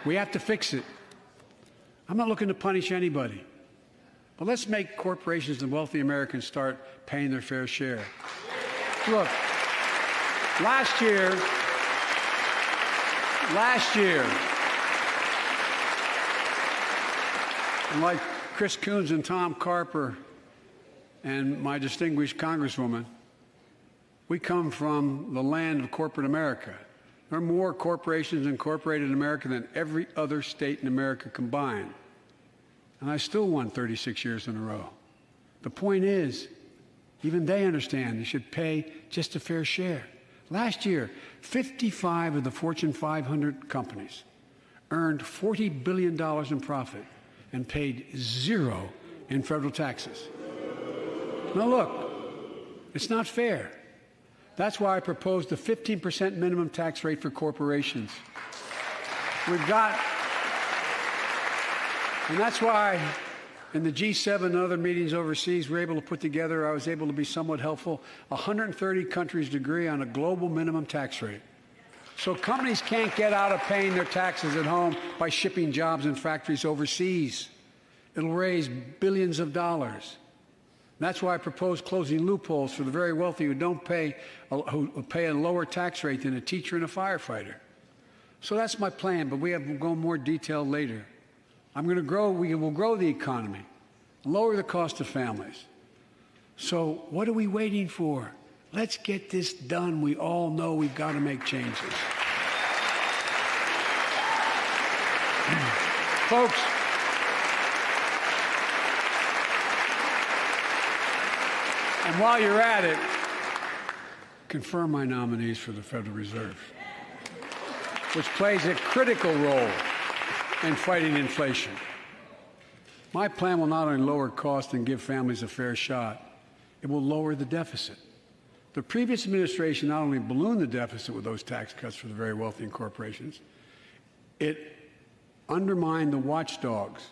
We have to fix it. I'm not looking to punish anybody, but let's make corporations and wealthy Americans start paying their fair share. Look, last year, and like Chris Coons and Tom Carper and my distinguished Congresswoman, we come from the land of corporate America. There are more corporations incorporated in America than every other state in America combined. And I still won 36 years in a row. The point is, even they understand they should pay just a fair share. Last year, 55 of the Fortune 500 companies earned $40 billion in profit and paid 0 in federal taxes. Now look, it's not fair. That's why I proposed a 15% minimum tax rate for corporations. And that's why in the G7 and other meetings overseas, we're able to put together, I was able to be somewhat helpful, 130 countries agree on a global minimum tax rate. So companies can't get out of paying their taxes at home by shipping jobs and factories overseas. It'll raise billions of dollars. That's why I propose closing loopholes for the very wealthy who pay a lower tax rate than a teacher and a firefighter. So that's my plan, but we'll go in more detail later. We will grow the economy, lower the cost of families. So what are we waiting for? Let's get this done. We all know we've got to make changes. Folks, and while you're at it, confirm my nominees for the Federal Reserve, which plays a critical role in fighting inflation. My plan will not only lower costs and give families a fair shot, it will lower the deficit. The previous administration not only ballooned the deficit with those tax cuts for the very wealthy and corporations, it undermined the watchdogs,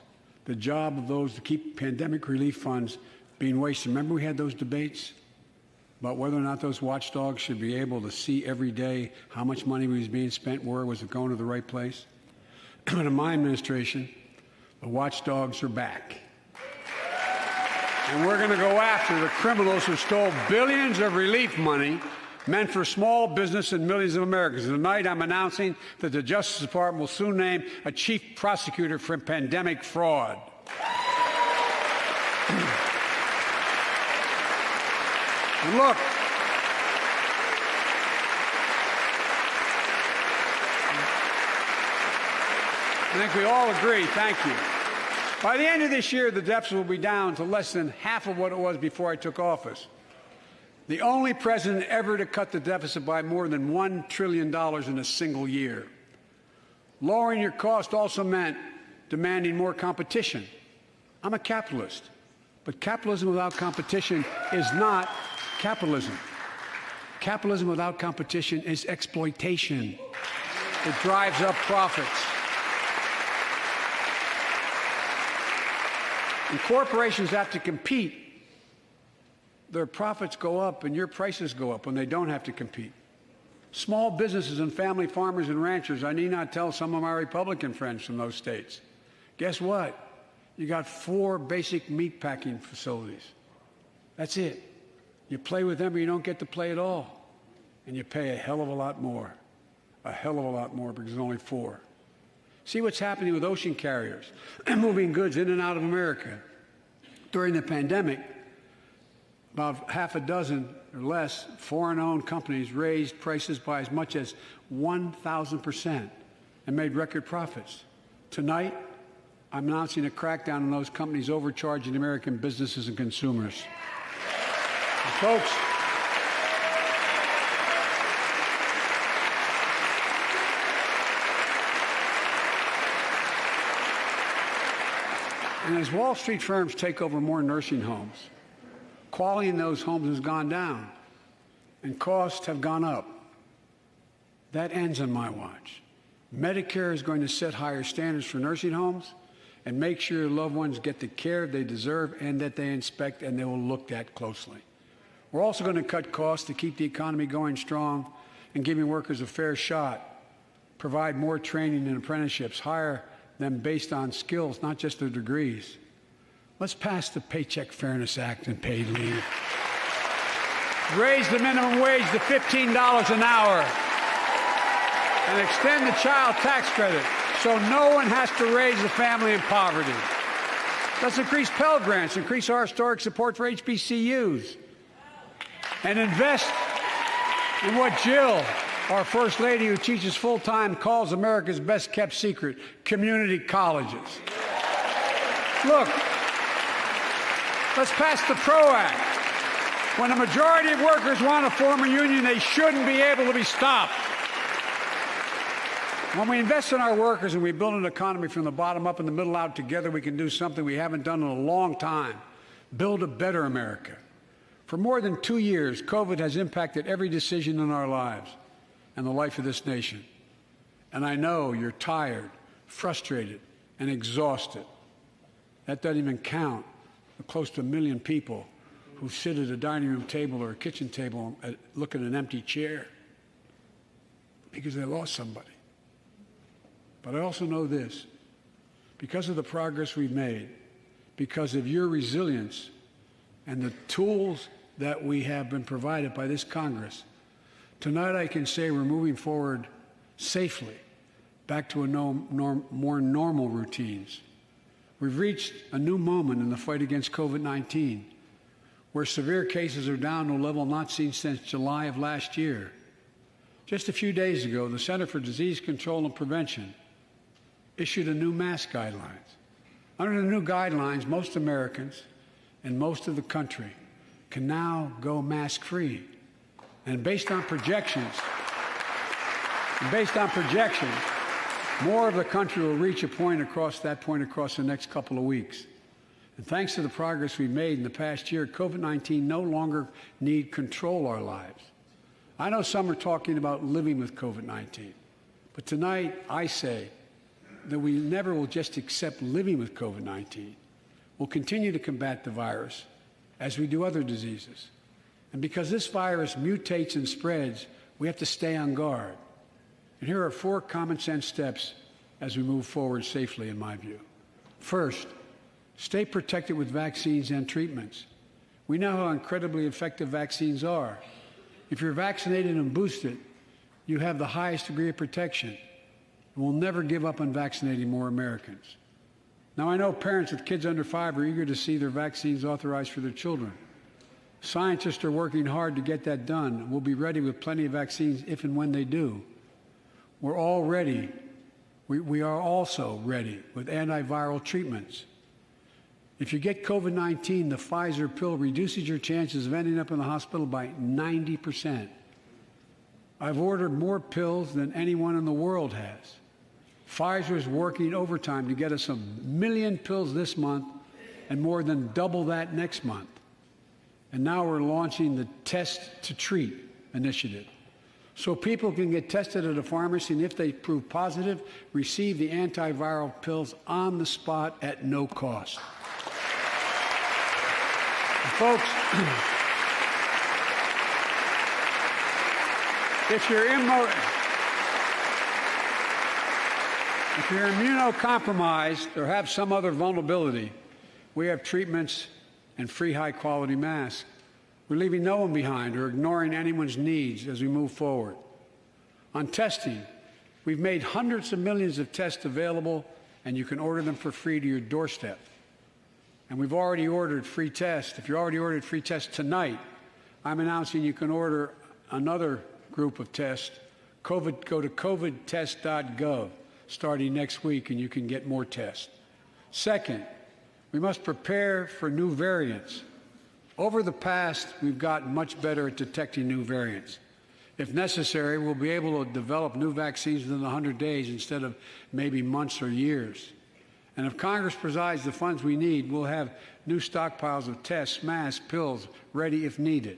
the job of those to keep pandemic relief funds being wasted. Remember we had those debates about whether or not those watchdogs should be able to see every day how much money was being spent, where was it going to the right place? But in my administration, the watchdogs are back. And we're going to go after the criminals who stole billions of relief money meant for small business and millions of Americans. And tonight I'm announcing that the Justice Department will soon name a chief prosecutor for pandemic fraud. And look, I think we all agree, thank you. By the end of this year, the deficit will be down to less than half of what it was before I took office. The only president ever to cut the deficit by more than $1 trillion in a single year. Lowering your cost also meant demanding more competition. I'm a capitalist, but capitalism without competition is not capitalism. Capitalism without competition is exploitation. It drives up profits. And corporations have to compete. Their profits go up and your prices go up when they don't have to compete. Small businesses and family farmers and ranchers, I need not tell some of my Republican friends from those states. Guess what? You got 4 basic meat packing facilities. That's it. You play with them or you don't get to play at all. And you pay a hell of a lot more. A hell of a lot more because there's only 4. See what's happening with ocean carriers moving goods in and out of America. During the pandemic, about half a dozen or less foreign-owned companies raised prices by as much as 1,000% and made record profits. Tonight, I'm announcing a crackdown on those companies overcharging American businesses and consumers. And folks, and as Wall Street firms take over more nursing homes, quality in those homes has gone down and costs have gone up. That ends on my watch. Medicare is going to set higher standards for nursing homes and make sure your loved ones get the care they deserve and that they inspect and they will look at closely. We're also going to cut costs to keep the economy going strong and giving workers a fair shot, provide more training and apprenticeships, hire them based on skills, not just their degrees. Let's pass the Paycheck Fairness Act and paid leave. Raise the minimum wage to $15 an hour and extend the child tax credit so no one has to raise a family in poverty. Let's increase Pell Grants, increase our historic support for HBCUs, and invest in what Jill, our First Lady who teaches full-time, calls America's best-kept secret, community colleges. Look, let's pass the PRO Act. When a majority of workers want to form a union, they shouldn't be able to be stopped. When we invest in our workers and we build an economy from the bottom up and the middle out together, we can do something we haven't done in a long time, build a better America. For more than 2 years, COVID has impacted every decision in our lives and the life of this nation. And I know you're tired, frustrated, and exhausted. That doesn't even count the close to 1 million people who sit at a dining room table or a kitchen table and look at an empty chair because they lost somebody. But I also know this, because of the progress we've made, because of your resilience and the tools that we have been provided by this Congress, tonight I can say we're moving forward safely back to more normal routines. We've reached a new moment in the fight against COVID-19, where severe cases are down to a level not seen since July of last year. Just a few days ago, the Center for Disease Control and Prevention issued a new mask guidelines. Under the new guidelines, most Americans and most of the country can now go mask-free. And based on projections, more of the country will reach a point across the next couple of weeks. And thanks to the progress we've made in the past year, COVID-19 no longer need control our lives. I know some are talking about living with COVID-19, but tonight I say that we never will just accept living with COVID-19. We'll continue to combat the virus as we do other diseases. And because this virus mutates and spreads, we have to stay on guard. And here are 4 common sense steps as we move forward safely, in my view. First, stay protected with vaccines and treatments. We know how incredibly effective vaccines are. If you're vaccinated and boosted, you have the highest degree of protection. And we'll never give up on vaccinating more Americans. Now, I know parents with kids under 5 are eager to see their vaccines authorized for their children. Scientists are working hard to get that done. We'll be ready with plenty of vaccines if and when they do. We're all ready. We are also ready with antiviral treatments. If you get COVID-19, the Pfizer pill reduces your chances of ending up in the hospital by 90%. I've ordered more pills than anyone in the world has. Pfizer is working overtime to get us 1 million pills this month and more than double that next month. And now we're launching the Test to Treat initiative. So people can get tested at a pharmacy, and if they prove positive, receive the antiviral pills on the spot at no cost. And folks, If you're immunocompromised or have some other vulnerability, we have treatments and free high-quality masks. We're leaving no one behind or ignoring anyone's needs as we move forward. On testing, we've made hundreds of millions of tests available, and you can order them for free to your doorstep. And we've already ordered free tests. If you already ordered free tests tonight, I'm announcing you can order another group of tests. Go to covidtest.gov starting next week, and you can get more tests. Second, we must prepare for new variants. Over the past, we've gotten much better at detecting new variants. If necessary, we'll be able to develop new vaccines within 100 days instead of maybe months or years. And if Congress provides the funds we need, we'll have new stockpiles of tests, masks, pills ready if needed.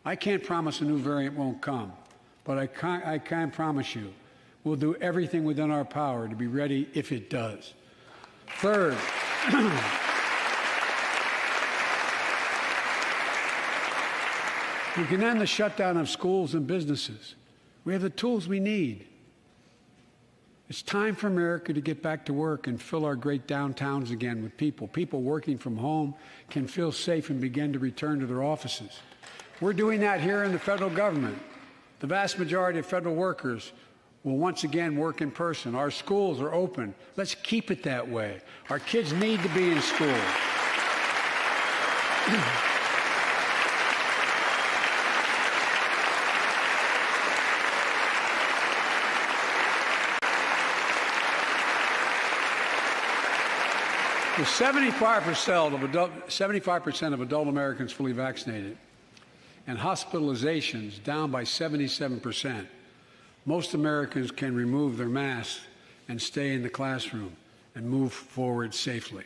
I can't promise a new variant won't come, but I can promise you we'll do everything within our power to be ready if it does. Third, we can end the shutdown of schools and businesses. We have the tools we need. It's time for America to get back to work and fill our great downtowns again with people. People working from home can feel safe and begin to return to their offices. We're doing that here in the federal government. The vast majority of federal workers will once again work in person. Our schools are open. Let's keep it that way. Our kids need to be in school. With 75% of adult Americans fully vaccinated and hospitalizations down by 77%, most Americans can remove their masks and stay in the classroom and move forward safely.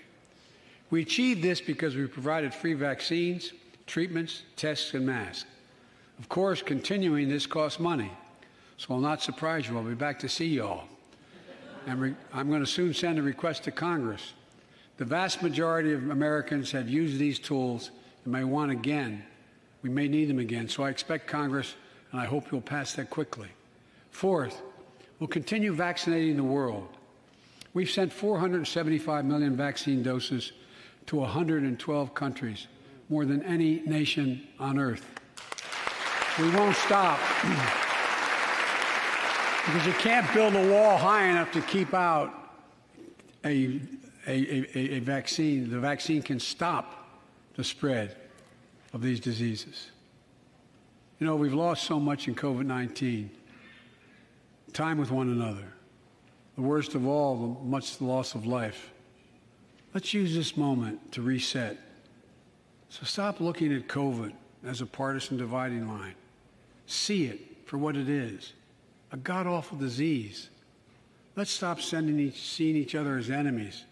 We achieved this because we provided free vaccines, treatments, tests, and masks. Of course, continuing this costs money, so I'll not surprise you. I'll be back to see you all. And I'm going to soon send a request to Congress. The vast majority of Americans have used these tools and may want again. We may need them again. So I expect Congress, and I hope you'll pass that quickly. Fourth, we'll continue vaccinating the world. We've sent 475 million vaccine doses to 112 countries, more than any nation on earth. We won't stop because you can't build a wall high enough to keep out a vaccine. The vaccine can stop the spread of these diseases. You know, we've lost so much in COVID-19. Time with one another. The worst of all, the loss of life. Let's use this moment to reset. So stop looking at COVID as a partisan dividing line. See it for what it is, a god-awful disease. Let's stop seeing each other as enemies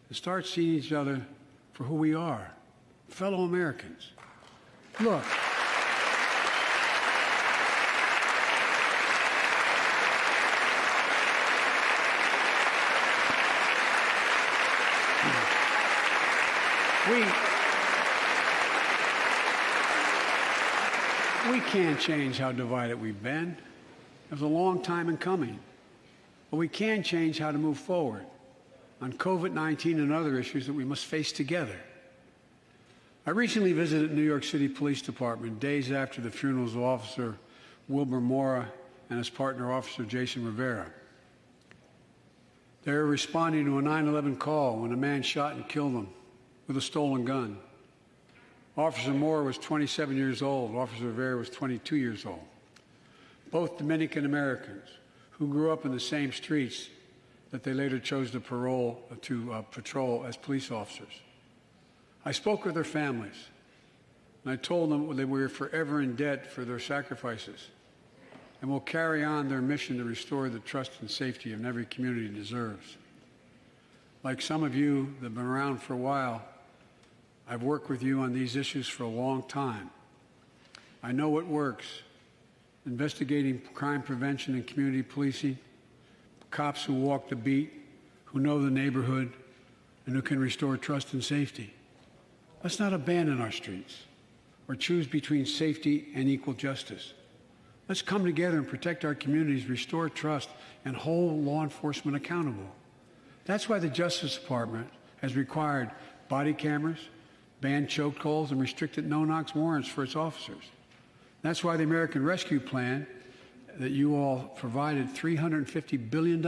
and start seeing each other for who we are, fellow Americans. Look, we can't change how divided we've been. It was a long time in coming. But we can change how to move forward on COVID-19 and other issues that we must face together. I recently visited New York City Police Department days after the funerals of Officer Wilbur Mora and his partner, Officer Jason Rivera. They were responding to a 9/11 call when a man shot and killed them with a stolen gun. Officer Mora was 27 years old. Officer Rivera was 22 years old. Both Dominican Americans who grew up in the same streets that they later chose to patrol as police officers. I spoke with their families, and I told them that we were forever in debt for their sacrifices and will carry on their mission to restore the trust and safety of every community deserves. Like some of you that have been around for a while, I've worked with you on these issues for a long time. I know what works. Investigating crime prevention and community policing, cops who walk the beat, who know the neighborhood, and who can restore trust and safety. Let's not abandon our streets or choose between safety and equal justice. Let's come together and protect our communities, restore trust, and hold law enforcement accountable. That's why the Justice Department has required body cameras, banned chokeholds, and restricted no-knock warrants for its officers. That's why the American Rescue Plan that you all provided $350 billion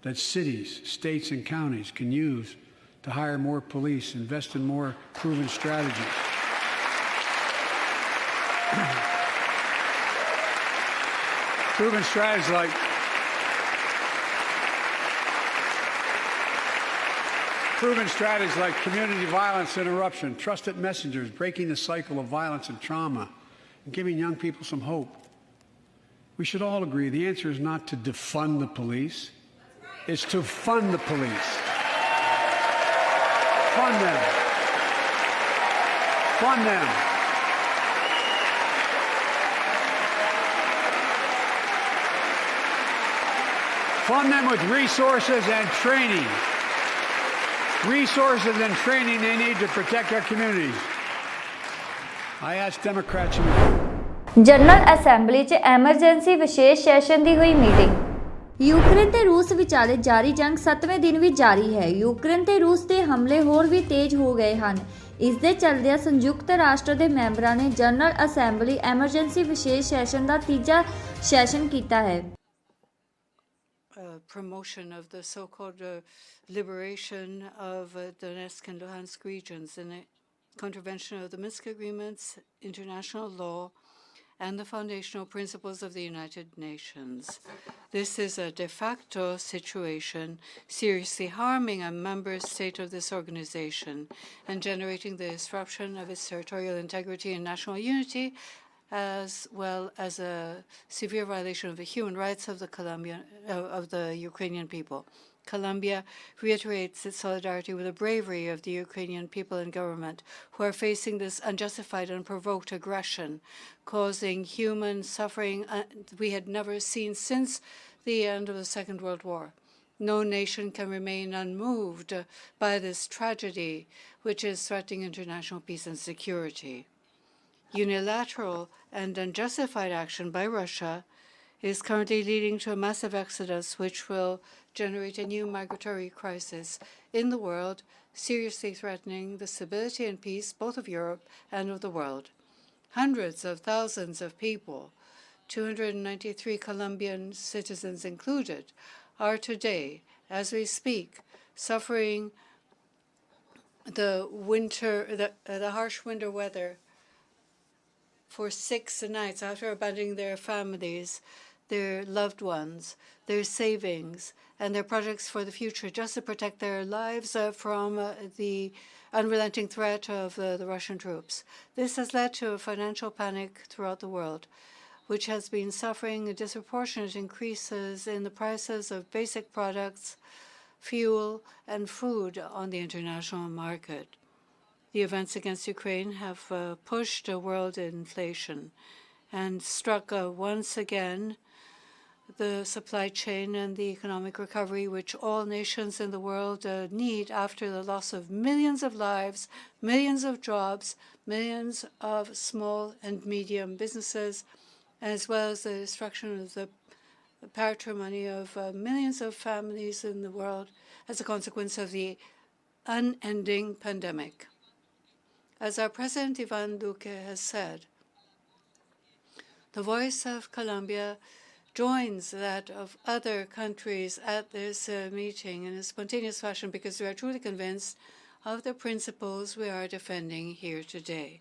that cities, states, and counties can use to hire more police, invest in more proven strategies. Proven strategies like community violence interruption, trusted messengers, breaking the cycle of violence and trauma, and giving young people some hope. We should all agree the answer is not to defund the police, it's to fund the police. Fund them. Fund them. Fund them with resources and training. Resources and training they need to protect our communities. I ask Democrats. General assembly 'ਚ emergency ਵਿਸ਼ੇਸ਼ session ਦੀ ਹੋਈ meeting. Ukraine ਤੇ ਰੂਸ ਵਿਚਾਲੇ ਜਾਰੀ ਜੰਗ 7ਵੇਂ ਦਿਨ ਵੀ ਜਾਰੀ ਹੈ। ਯੂਕਰੇਨ ਤੇ ਰੂਸ ਦੇ ਹਮਲੇ ਹੋਰ ਵੀ ਤੇਜ਼ ਹੋ ਗਏ ਹਨ। ਇਸ ਦੇ ਚੱਲਦਿਆਂ ਸੰਯੁਕਤ ਰਾਸ਼ਟਰ ਦੇ ਮੈਂਬਰਾਂ ਨੇ ਜਨਰਲ ਅਸੈਂਬਲੀ ਐਮਰਜੈਂਸੀ ਵਿਸ਼ੇਸ਼ ਸੈਸ਼ਨ ਦਾ ਤੀਜਾ ਸੈਸ਼ਨ ਕੀਤਾ ਹੈ। Promotion of the so-called liberation of Donetsk and Luhansk regions in a contravention of the Minsk agreements, international law, and the foundational principles of the United Nations. This is a de facto situation seriously harming a member state of this organization and generating the disruption of its territorial integrity and national unity, as well as a severe violation of the human rights of the Ukrainian people. Colombia reiterates its solidarity with the bravery of the Ukrainian people and government who are facing this unjustified and unprovoked aggression, causing human suffering we had never seen since the end of the Second World War. No nation can remain unmoved by this tragedy, which is threatening international peace and security. Unilateral and unjustified action by Russia is currently leading to a massive exodus, which will generate a new migratory crisis in the world, seriously threatening the stability and peace both of Europe and of the world. Hundreds of thousands of people, 293 Colombian citizens included, are today, as we speak, suffering the harsh winter weather for 6 nights after abandoning their families, their loved ones, their savings, and their projects for the future just to protect their lives from the unrelenting threat of the Russian troops. This has led to a financial panic throughout the world, which has been suffering disproportionate increases in the prices of basic products, fuel, and food on the international market. The events against Ukraine have pushed world inflation and struck once again the supply chain and the economic recovery which all nations in the world need after the loss of millions of lives, millions of jobs, millions of small and medium businesses, as well as the destruction of the patrimony of millions of families in the world as a consequence of the unending pandemic. As our President Ivan Duque has said, the voice of Colombia joins that of other countries at this meeting in a spontaneous fashion because we are truly convinced of the principles we are defending here today.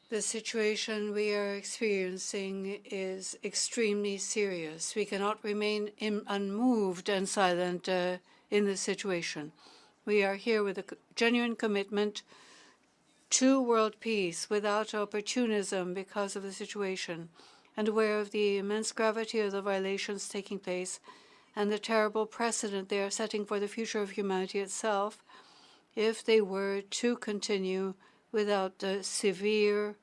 The situation we are experiencing is extremely serious. We cannot remain unmoved and silent in this situation. We are here with a genuine commitment to world peace without opportunism because of the situation, and aware of the immense gravity of the violations taking place and the terrible precedent they are setting for the future of humanity itself if they were to continue without the severe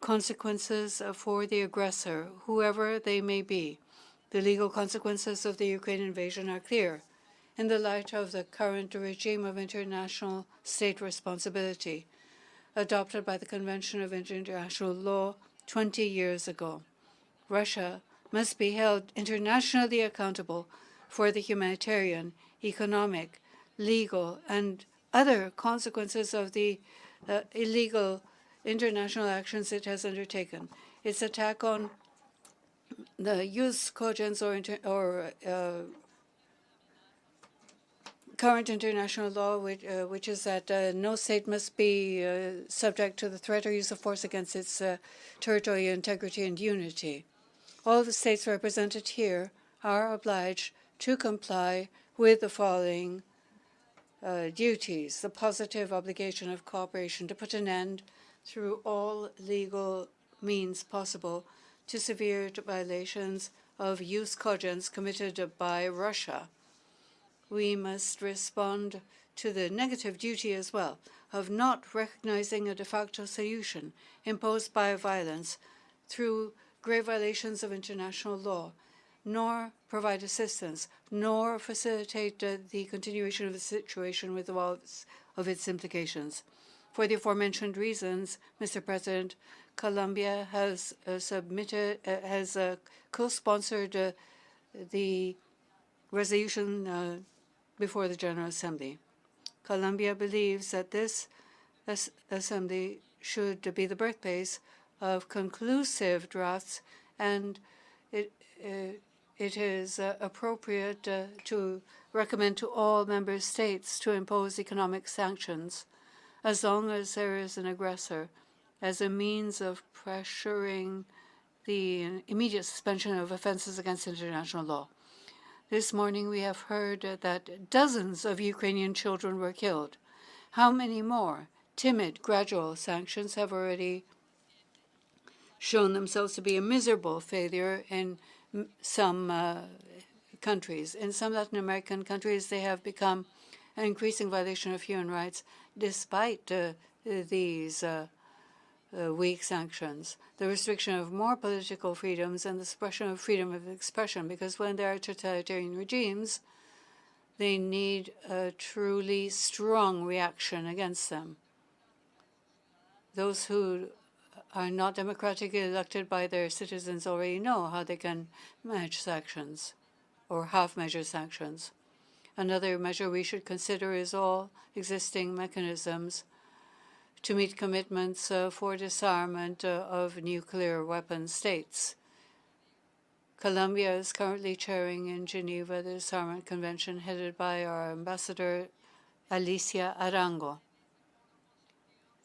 consequences for the aggressor, whoever they may be. The legal consequences of the Ukraine invasion are clear in the light of the current regime of international state responsibility adopted by the Convention of International Law 20 years ago. Russia must be held internationally accountable for the humanitarian, economic, legal, and other consequences of the illegal international actions it has undertaken. Its attack on the jus cogens or current international law, which is that no state must be subject to the threat or use of force against its territorial integrity and unity. All the states represented here are obliged to comply with the following duties: the positive obligation of cooperation to put an end through all legal means possible to severe violations of jus cogens committed by Russia. We must respond to the negative duty as well of not recognizing a de facto solution imposed by violence through grave violations of international law, nor provide assistance, nor facilitate the continuation of the situation with all of its implications. For the aforementioned reasons, Mr. President, Colombia has co-sponsored the resolution before the General Assembly. Colombia believes that this assembly should be the birthplace of conclusive drafts, and it is appropriate to recommend to all member states to impose economic sanctions as long as there is an aggressor, as a means of pressuring the immediate suspension of offenses against international law. This morning we have heard that dozens of Ukrainian children were killed. How many more timid, gradual sanctions have already shown themselves to be a miserable failure in some countries? In some Latin American countries, they have become an increasing violation of human rights despite these weak sanctions, the restriction of more political freedoms and the suppression of freedom of expression, because when there are totalitarian regimes, they need a truly strong reaction against them. Those who are not democratically elected by their citizens already know how they can manage sanctions or half-measure sanctions. Another measure we should consider is all existing mechanisms to meet commitments for disarmament of nuclear weapon states. Colombia is currently chairing in Geneva the Disarmament Convention headed by our ambassador, Alicia Arango.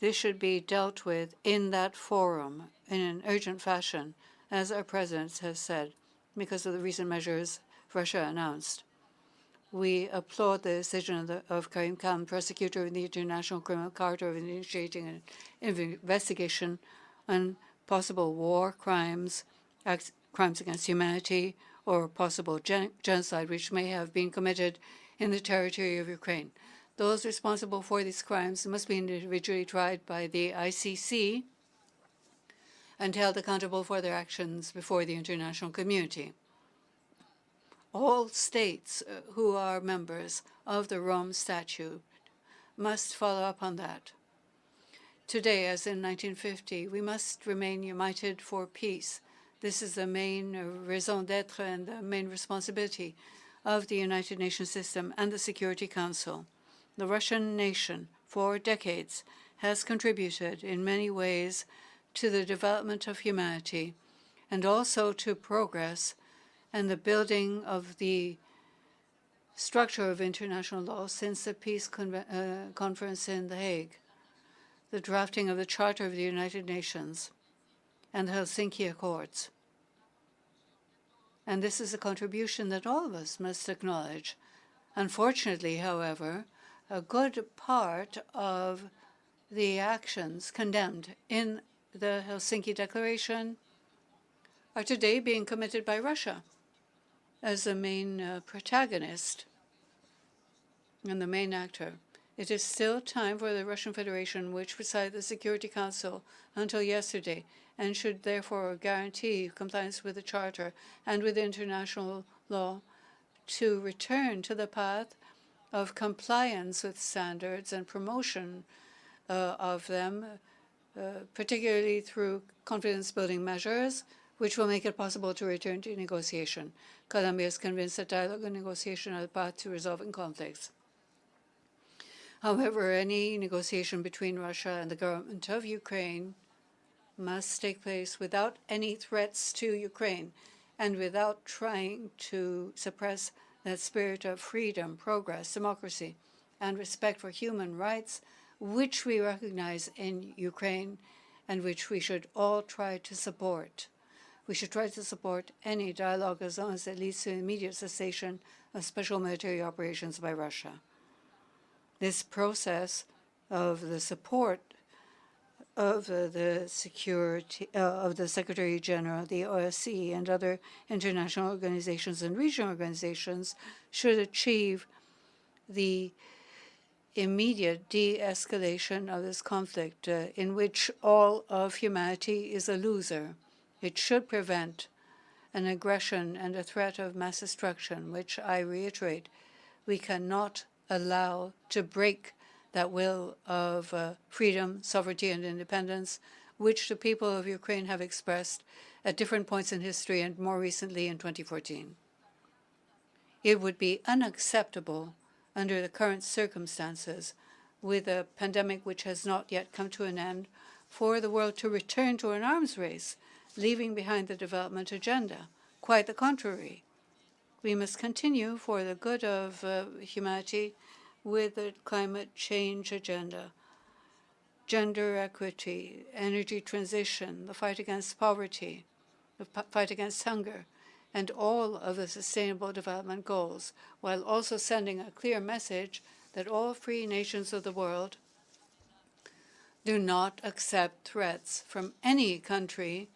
This should be dealt with in that forum in an urgent fashion, as our president has said, because of the recent measures Russia announced. We applaud the decision of Karim Khan, prosecutor of the International Criminal Court, of initiating an investigation on possible war crimes, crimes against humanity, or possible genocide which may have been committed in the territory of Ukraine. Those responsible for these crimes must be individually tried by the ICC and held accountable for their actions before the international community. All states who are members of the Rome Statute must follow up on that. Today, as in 1950, we must remain united for peace. This is the main raison d'être and the main responsibility of the United Nations system and the Security Council. The Russian nation, for decades, has contributed in many ways to the development of humanity and also to progress and the building of the structure of international law since the Peace Conference in The Hague, the drafting of the Charter of the United Nations, and the Helsinki Accords. And this is a contribution that all of us must acknowledge. Unfortunately, however, a good part of the actions condemned in the Helsinki Declaration are today being committed by Russia as the main protagonist and the main actor. It is still time for the Russian Federation, which presided the Security Council until yesterday, and should therefore guarantee compliance with the Charter and with international law, to return to the path of compliance with standards and promotion of them particularly through confidence-building measures, which will make it possible to return to negotiation. Colombia is convinced that dialogue and negotiation are the path to resolving conflicts. However, any negotiation between Russia and the government of Ukraine must take place without any threats to Ukraine and without trying to suppress that spirit of freedom, progress, democracy, and respect for human rights, which we recognize in Ukraine and which we should all try to support. We should try to support any dialogue as long as it leads to immediate cessation of special military operations by Russia. This process of the support of the security of the Secretary General, the OSCE, and other international organizations and regional organizations should achieve the immediate de-escalation of this conflict in which all of humanity is a loser. It should prevent an aggression and a threat of mass destruction, which I reiterate, we cannot allow to break that will of freedom, sovereignty, and independence, which the people of Ukraine have expressed at different points in history and more recently in 2014. It would be unacceptable under the current circumstances, with a pandemic which has not yet come to an end, for the world to return to an arms race, leaving behind the development agenda. Quite the contrary. We must continue for the good of humanity with the climate change agenda, gender equity, energy transition, the fight against poverty, the fight against hunger, and all of the Sustainable Development Goals, while also sending a clear message that all free nations of the world do not accept threats from any country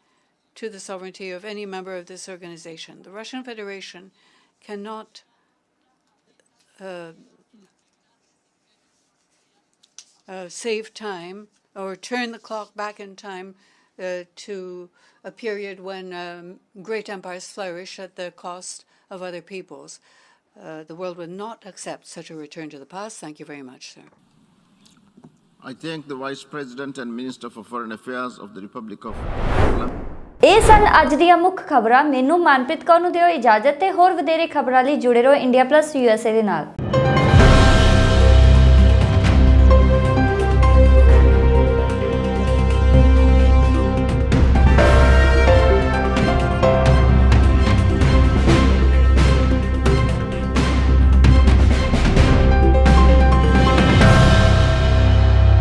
to the sovereignty of any member of this organization. The Russian Federation cannot save time or turn the clock back in time to a period when great empires flourish at the cost of other peoples. The world would not accept such a return to the past. Thank you very much, sir. I thank the Vice President and Minister for Foreign Affairs of the Republic of ਇਹ ਸਨ ਅੱਜ ਦੀਆਂ ਮੁੱਖ ਖਬਰਾਂ। ਮੈਨੂੰ ਮਨਪ੍ਰੀਤ ਕੌਰ ਨੂੰ ਦਿਓ ਇਜਾਜ਼ਤ ਤੇ ਹੋਰ ਵਧੇਰੇ ਖਬਰਾਂ ਲਈ ਜੁੜੇ ਰਹੋ ਇੰਡੀਆ+ USA ਦੇ ਨਾਲ।